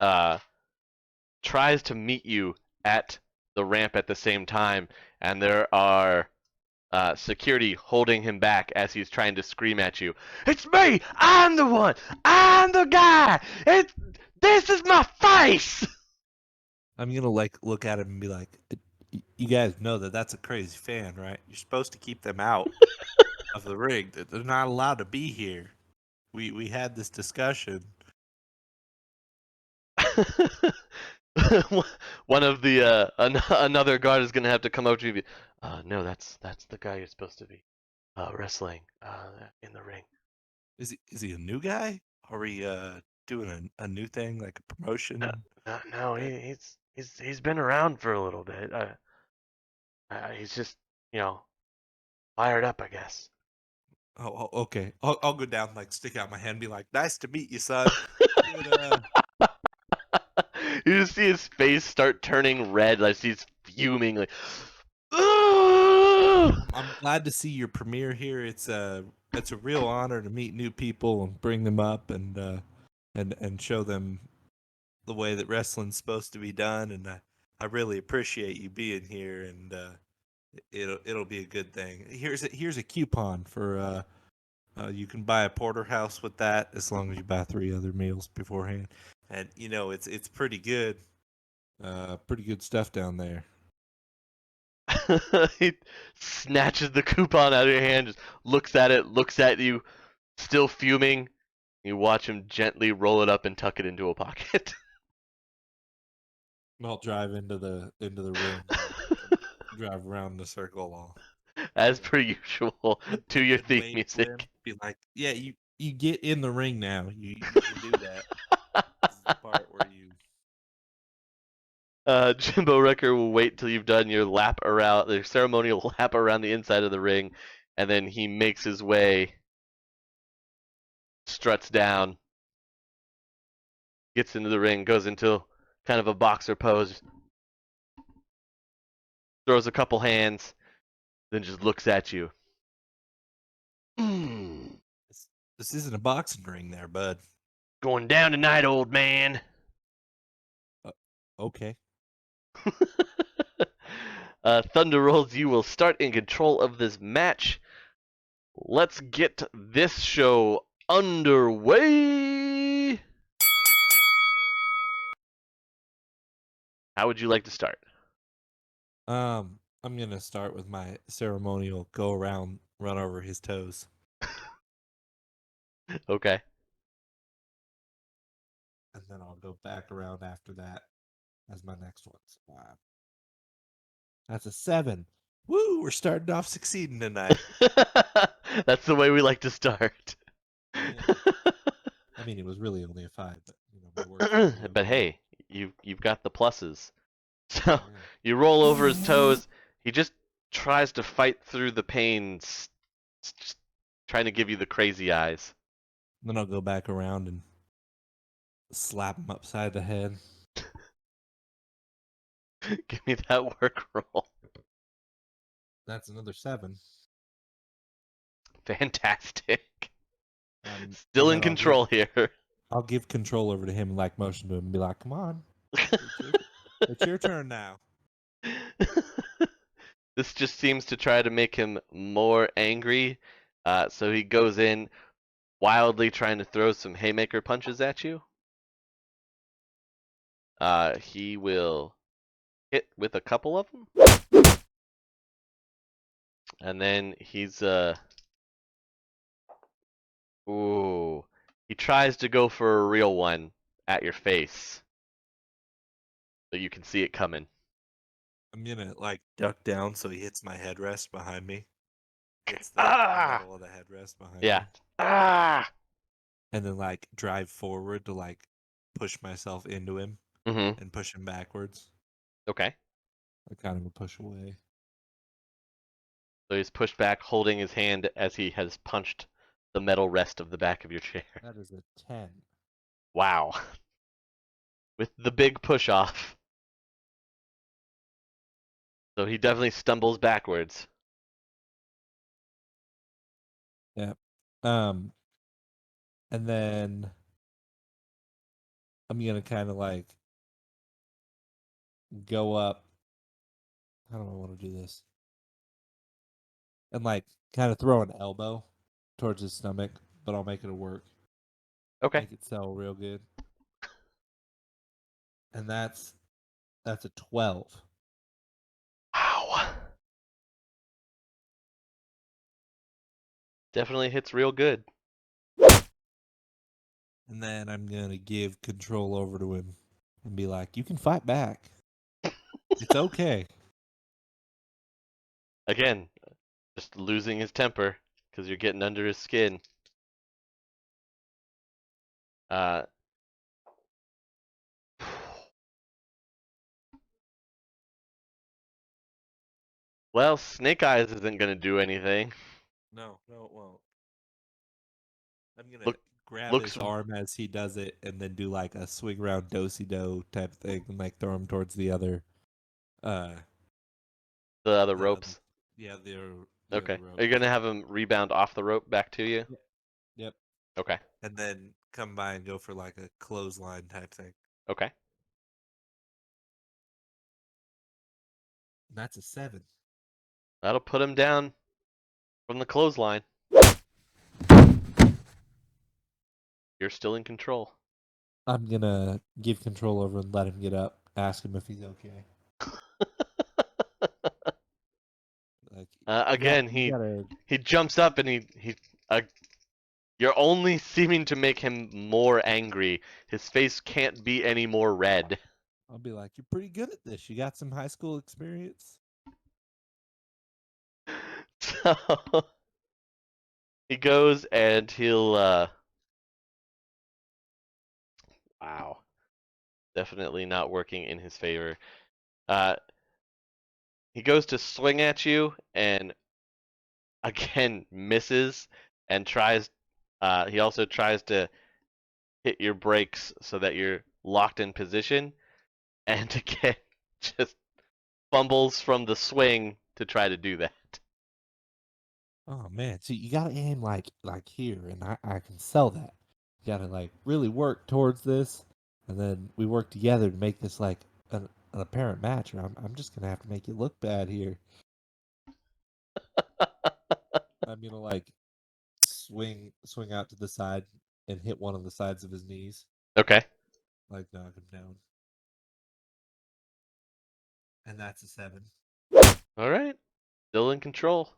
tries to meet you at the ramp at the same time, and there are security holding him back as he's trying to scream at you. It's me! I'm the one! I'm the guy! This is my face! I'm gonna like look at him and be like, "You guys know that that's a crazy fan, right? You're supposed to keep them out of the ring. They're not allowed to be here. We had this discussion." One of the another guard is gonna have to come up to you. No, that's the guy you're supposed to be wrestling in the ring. Is he a new guy? Are we doing a new thing like a promotion? No, he's been around for a little bit. He's just fired up, I guess. Oh, okay. I'll go down, like stick out my hand, and be like, "Nice to meet you, son." Good, You just see his face start turning red, like he's fuming, like. "Ugh!" I'm glad to see your premiere here. It's a real honor to meet new people and bring them up and show them the way that wrestling's supposed to be done. And I really appreciate you being here, and it'll be a good thing. Here's a coupon for you can buy a porterhouse with that as long as you buy 3 other meals beforehand. And it's pretty good. Pretty good stuff down there. He snatches the coupon out of your hand, just looks at it, looks at you, still fuming. You watch him gently roll it up and tuck it into a pocket. I'll drive into the ring, drive around the circle all. As per usual, to your And theme wave music. for him, be like, "Yeah, you get in the ring now. You can do that." This is the part where you. Jimbo Wrecker will wait till you've done your lap around, the ceremonial lap around the inside of the ring, and then he makes his way, struts down, gets into the ring, goes into kind of a boxer pose, throws a couple hands, then just looks at you. This isn't a boxing ring there, bud. Going down tonight, old man. Okay. Thunder Rolls, you will start in control of this match. Let's get this show underway. How would you like to start? I'm gonna start with my ceremonial go around, run over his toes. Okay. And then I'll go back around after that as my next one. So, that's a 7. Woo! We're starting off succeeding tonight. That's the way we like to start. Yeah. I mean, it was really only a 5, but my work. But hey, you've got the pluses. So you roll over his toes. He just tries to fight through the pain, just trying to give you the crazy eyes. Then I'll go back around and slap him upside the head. Give me that work roll. That's another 7. Fantastic. and Still in then control here. I'll give control over to him and motion to him and be like, "Come on, it's your turn now." This just seems to try to make him more angry. So he goes in, wildly trying to throw some haymaker punches at you. He will hit with a couple of them. And then he's ooh, he tries to go for a real one at your face. So you can see it coming. I'm gonna duck down so he hits my headrest behind me. Hits the metal of the headrest behind me. Ah! And then drive forward to push myself into him and push him backwards. Okay. I kind of a push away. So he's pushed back, holding his hand as he has punched the metal rest of the back of your chair. That is a 10. Wow. With the big push off. So he definitely stumbles backwards. Yeah. And then I'm gonna kind of go up. How do I want to do this? And kind of throw an elbow towards his stomach, but I'll make it work. Okay. Make it sell real good. And that's a 12. Wow. Definitely hits real good. And then I'm gonna give control over to him and be like, "You can fight back. It's okay." Again, just losing his temper because you're getting under his skin. Well, Snake Eyes isn't going to do anything. No, it won't. I'm gonna grab looks- his arm as he does it, and then do a swing around do-si-do type thing, and throw him towards the other. The other ropes. Yeah, the Okay. other ropes. Are you going to have him rebound off the rope back to you? Yep. Okay. And then come by and go for a clothesline type thing. Okay. And that's a 7. That'll put him down from the clothesline. You're still in control. I'm gonna give control over and let him get up. Ask him if he's okay. Again, he jumps up and you're only seeming to make him more angry. His face can't be any more red. I'll be like, "You're pretty good at this. You got some high school experience." So he goes and he'll wow. Definitely not working in his favor. He goes to swing at you and again misses and tries he also tries to hit your brakes so that you're locked in position and again just fumbles from the swing to try to do that. Oh man, see, you gotta aim like here, and I can sell that. You gotta like really work towards this, and then we work together to make this like an apparent match. Or I'm just gonna have to make you look bad here. I'm gonna like swing out to the side and hit one of the sides of his knees, Okay. like knock him down, and that's a 7. All right. Still in control.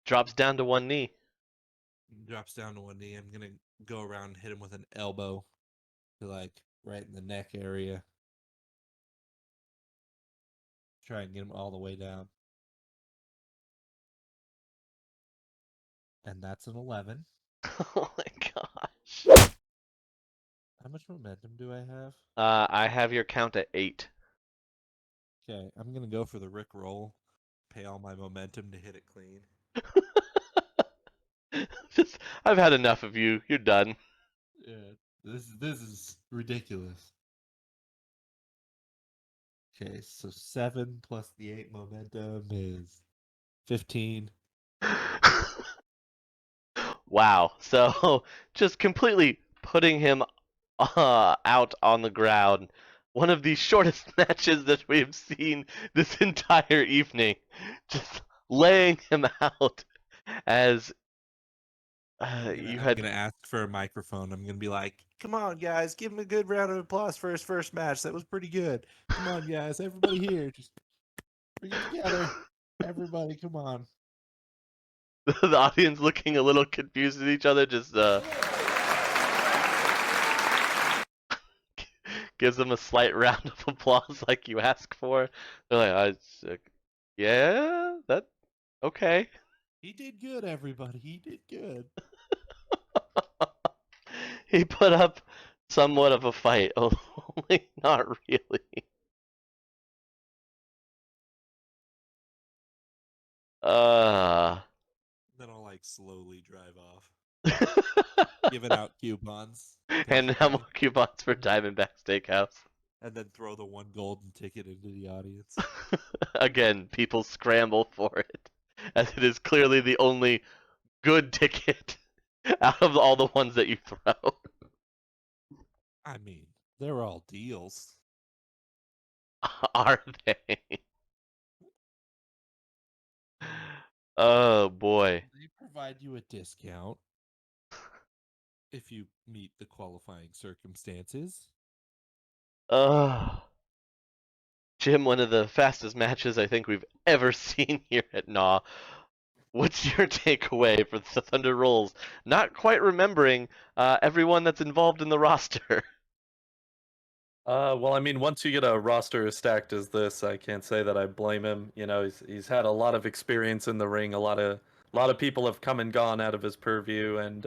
Drops down to one knee. Drops down to one knee. I'm gonna go around and hit him with an elbow, to like right in the neck area. Try and get him all the way down. And that's an 11. Oh my gosh. How much momentum do I have? I have your count at 8. Okay, I'm gonna go for the Rick roll. Pay all my momentum to hit it clean. I've had enough of you. You're done. Yeah, this is ridiculous. Okay, so 7 plus the 8 momentum is 15. Wow. So just completely putting him out on the ground. One of the shortest matches that we've seen this entire evening. Just laying him out as you I'm had. gonna ask for a microphone. I'm gonna be like, "Come on, guys, give him a good round of applause for his first match. That was pretty good. Come on, guys, everybody here, just bring it together. Everybody, come on." The audience looking a little confused at each other, just gives them a slight round of applause like you ask for. They're like, yeah, that okay. He did good, everybody. He did good. He put up somewhat of a fight, only not really. Then I'll like slowly drive off, giving out coupons, Handing out more coupons for Diamondback Steakhouse. and then throw the one golden ticket into the audience. Again, people scramble for it, as it is clearly the only good ticket out of all the ones that you throw. I mean, they're all deals. Are they? Oh boy. They provide you a discount if you meet the qualifying circumstances. Jim, one of the fastest matches I think we've ever seen here at N.A.W. What's your takeaway for the Thunder Rolls? Not quite remembering everyone that's involved in the roster. Well, I mean, once you get a roster as stacked as this, I can't say that I blame him. You know, he's had a lot of experience in the ring. A lot of people have come and gone out of his purview, and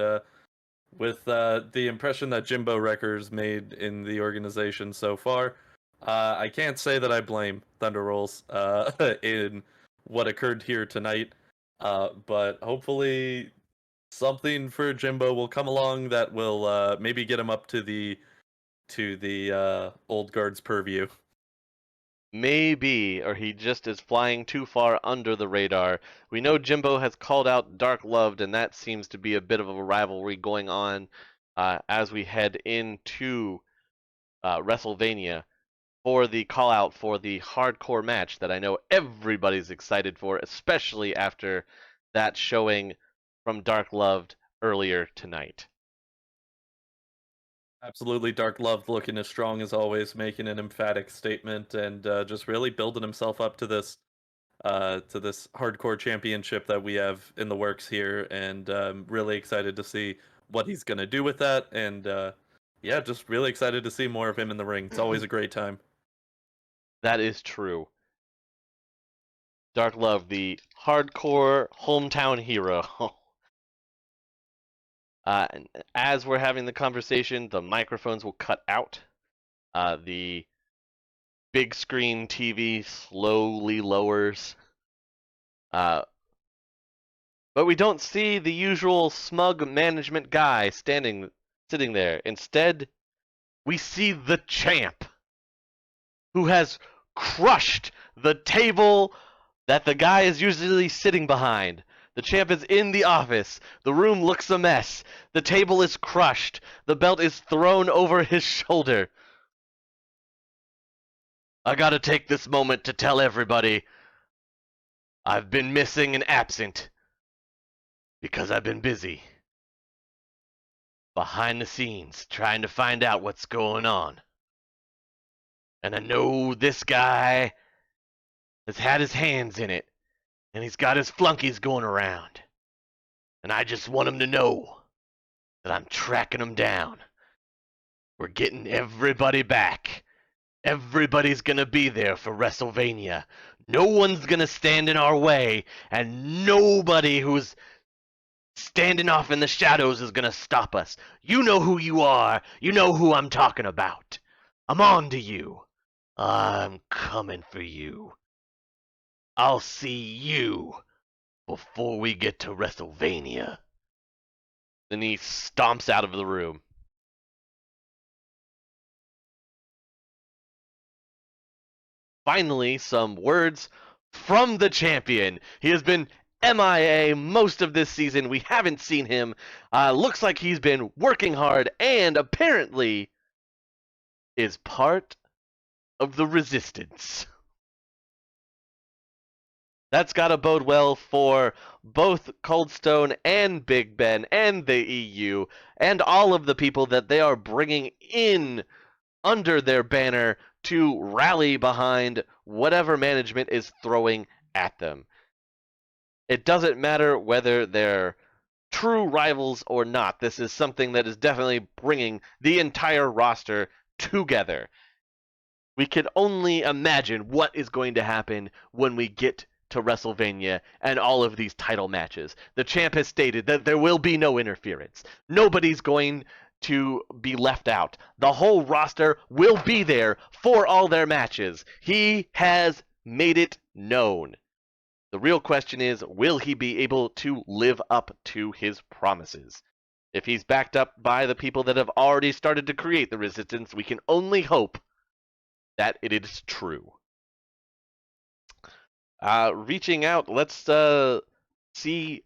with the impression that Jimbo Wrecker's made in the organization so far, I can't say that I blame Thunder Rolls in what occurred here tonight. But hopefully something for Jimbo will come along that will maybe get him up to the old guard's purview. Maybe, or he just is flying too far under the radar. We know Jimbo has called out Dark Loved, and that seems to be a bit of a rivalry going on as we head into WrestleMania for the call out for the hardcore match that I know everybody's excited for, especially after that showing from Dark Loved earlier tonight. Absolutely, Dark Love looking as strong as always, making an emphatic statement, and just really building himself up to this hardcore championship that we have in the works here, and really excited to see what he's gonna do with that, and yeah, just really excited to see more of him in the ring. It's always a great time. That is true. Dark Love, the hardcore hometown hero. As we're having the conversation, the microphones will cut out. The big screen TV slowly lowers. But we don't see the usual smug management guy sitting there. Instead, we see the champ, who has crushed the table that the guy is usually sitting behind. The champ is in the office. The room looks a mess. The table is crushed. The belt is thrown over his shoulder. I gotta take this moment to tell everybody I've been missing and absent because I've been busy behind the scenes trying to find out what's going on. And I know this guy has had his hands in it, and he's got his flunkies going around. And I just want him to know that I'm tracking him down. We're getting everybody back. Everybody's gonna be there for WrestleMania. No one's gonna stand in our way, and nobody who's standing off in the shadows is gonna stop us. You know who you are. You know who I'm talking about. I'm on to you. I'm coming for you. I'll see you before we get to WrestleMania. Then he stomps out of the room. Finally, some words from the champion. He has been MIA most of this season. We haven't seen him. Looks like he's been working hard and apparently is part of the Resistance. That's gotta bode well for both Cold Stone and Big Ben and the EU and all of the people that they are bringing in under their banner to rally behind whatever management is throwing at them. It doesn't matter whether they're true rivals or not. This is something that is definitely bringing the entire roster together. We can only imagine what is going to happen when we get to WrestleMania and all of these title matches. The champ has stated that there will be no interference. Nobody's going to be left out. The whole roster will be there for all their matches. He has made it known. The real question is, will he be able to live up to his promises? If he's backed up by the people that have already started to create the Resistance, we can only hope that it is true. Reaching out, let's see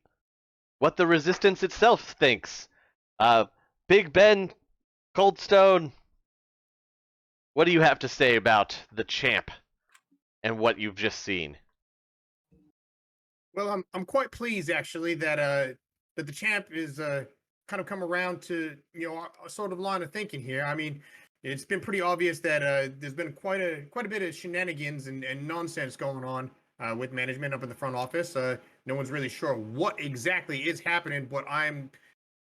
what the Resistance itself thinks. Big Ben, Cold Stone, what do you have to say about the champ and what you've just seen? Well, I'm quite pleased actually that the champ is kind of come around to a sort of line of thinking here. I mean, it's been pretty obvious that there's been quite a bit of shenanigans and nonsense going on with management up in the front office. No one's really sure what exactly is happening, but I'm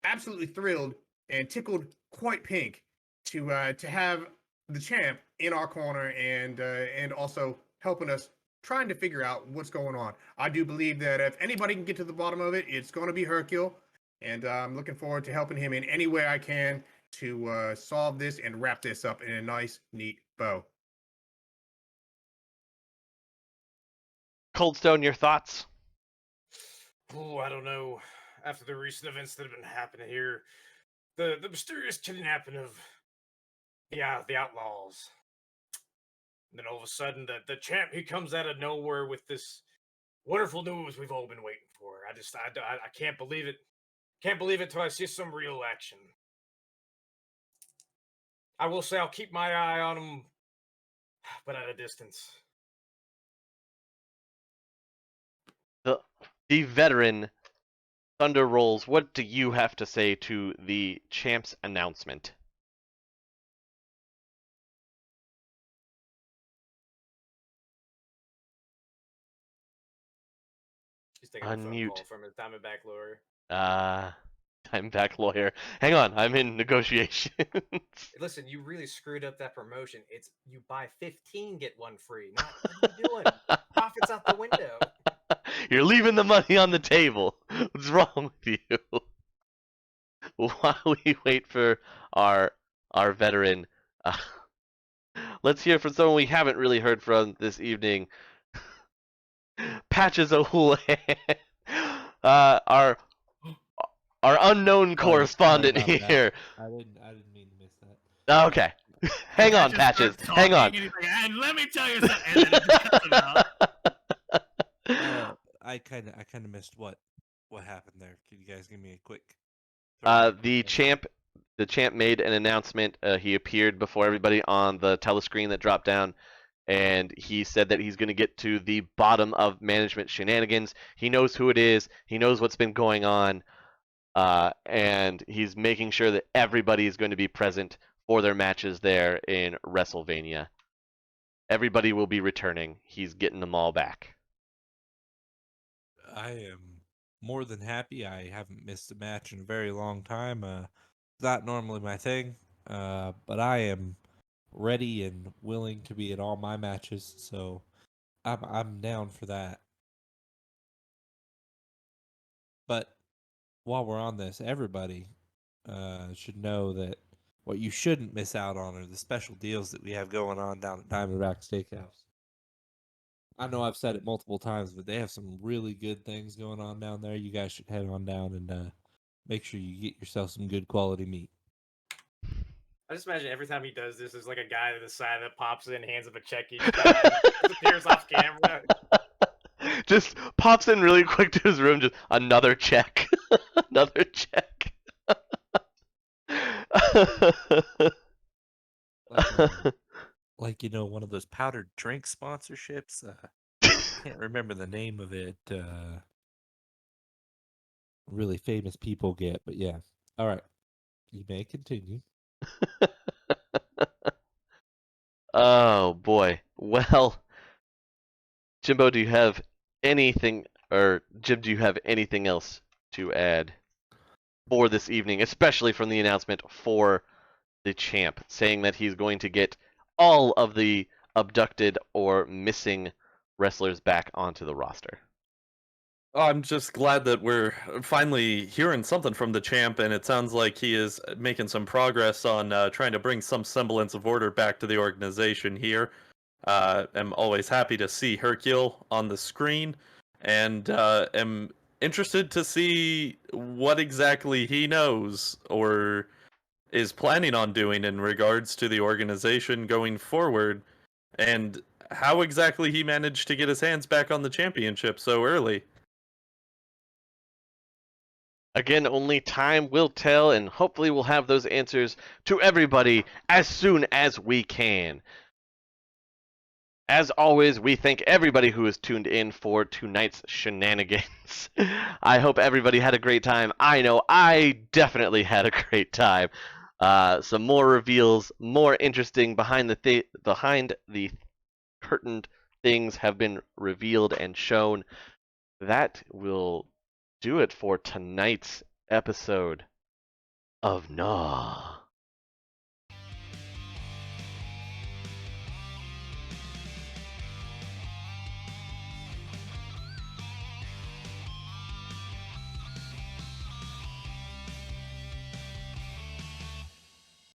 absolutely thrilled and tickled quite pink to have the champ in our corner and also helping us trying to figure out what's going on. I do believe that if anybody can get to the bottom of it, it's going to be Hercule, and I'm looking forward to helping him in any way I can to solve this and wrap this up in a nice, neat bow. Cold Stone, your thoughts? Oh, I don't know. After the recent events that have been happening here, the mysterious kidnapping of the outlaws. And then all of a sudden, the champ, he comes out of nowhere with this wonderful news we've all been waiting for. I can't believe it. Can't believe it till I see some real action. I will say I'll keep my eye on him, but at a distance. The veteran Thunder Rolls, what do you have to say to the champ's announcement? He's taking a phone Unmute. call from his Diamondback lawyer. Diamondback lawyer. Hang on, I'm in negotiations. Listen, you really screwed up that promotion. It's you buy 15, get one free. Not what are you doing? Profits out the window. You're leaving the money on the table. What's wrong with you? While we wait for our veteran, let's hear from someone we haven't really heard from this evening. Patches away. Our unknown correspondent here. I didn't mean to miss that. Okay. Hang on, Patches. Hang on. And let me tell you something. And then it just cuts him out. I kind of missed what? What happened there? Can you guys give me a quick? The champ made an announcement. He appeared before everybody on the telescreen that dropped down, and he said that he's going to get to the bottom of management shenanigans. He knows who it is. He knows what's been going on, and he's making sure that everybody is going to be present for their matches there in WrestleMania. Everybody will be returning. He's getting them all back. I am more than happy. I haven't missed a match in a very long time. It's not normally my thing, but I am ready and willing to be in all my matches. So I'm down for that. But while we're on this, everybody should know that what you shouldn't miss out on are the special deals that we have going on down at Diamondback Steakhouse. I know I've said it multiple times, but they have some really good things going on down there. You guys should head on down and make sure you get yourself some good quality meat. I just imagine every time he does this, there's like a guy to the side that pops in, hands him a check, he just disappears off camera. Just pops in really quick to his room, just another check. Another check. Like, one of those powdered drink sponsorships. Can't remember the name of it. Really famous people get, but yeah. All right. You may continue. Oh boy. Well, Jimbo, do you have anything, or Jim, do you have anything else to add for this evening, especially from the announcement for the champ, saying that he's going to get all of the abducted or missing wrestlers back onto the roster? I'm just glad that we're finally hearing something from the champ, and it sounds like he is making some progress on trying to bring some semblance of order back to the organization here. I'm always happy to see Hercule on the screen, and am interested to see what exactly he knows or is planning on doing in regards to the organization going forward, and how exactly he managed to get his hands back on the championship so early. Again, only time will tell, and hopefully we'll have those answers to everybody as soon as we can. As always, we thank everybody who has tuned in for tonight's shenanigans. I hope everybody had a great time. I know I definitely had a great time. Some more reveals, more interesting behind the curtained things have been revealed and shown. That will do it for tonight's episode of N.A.W.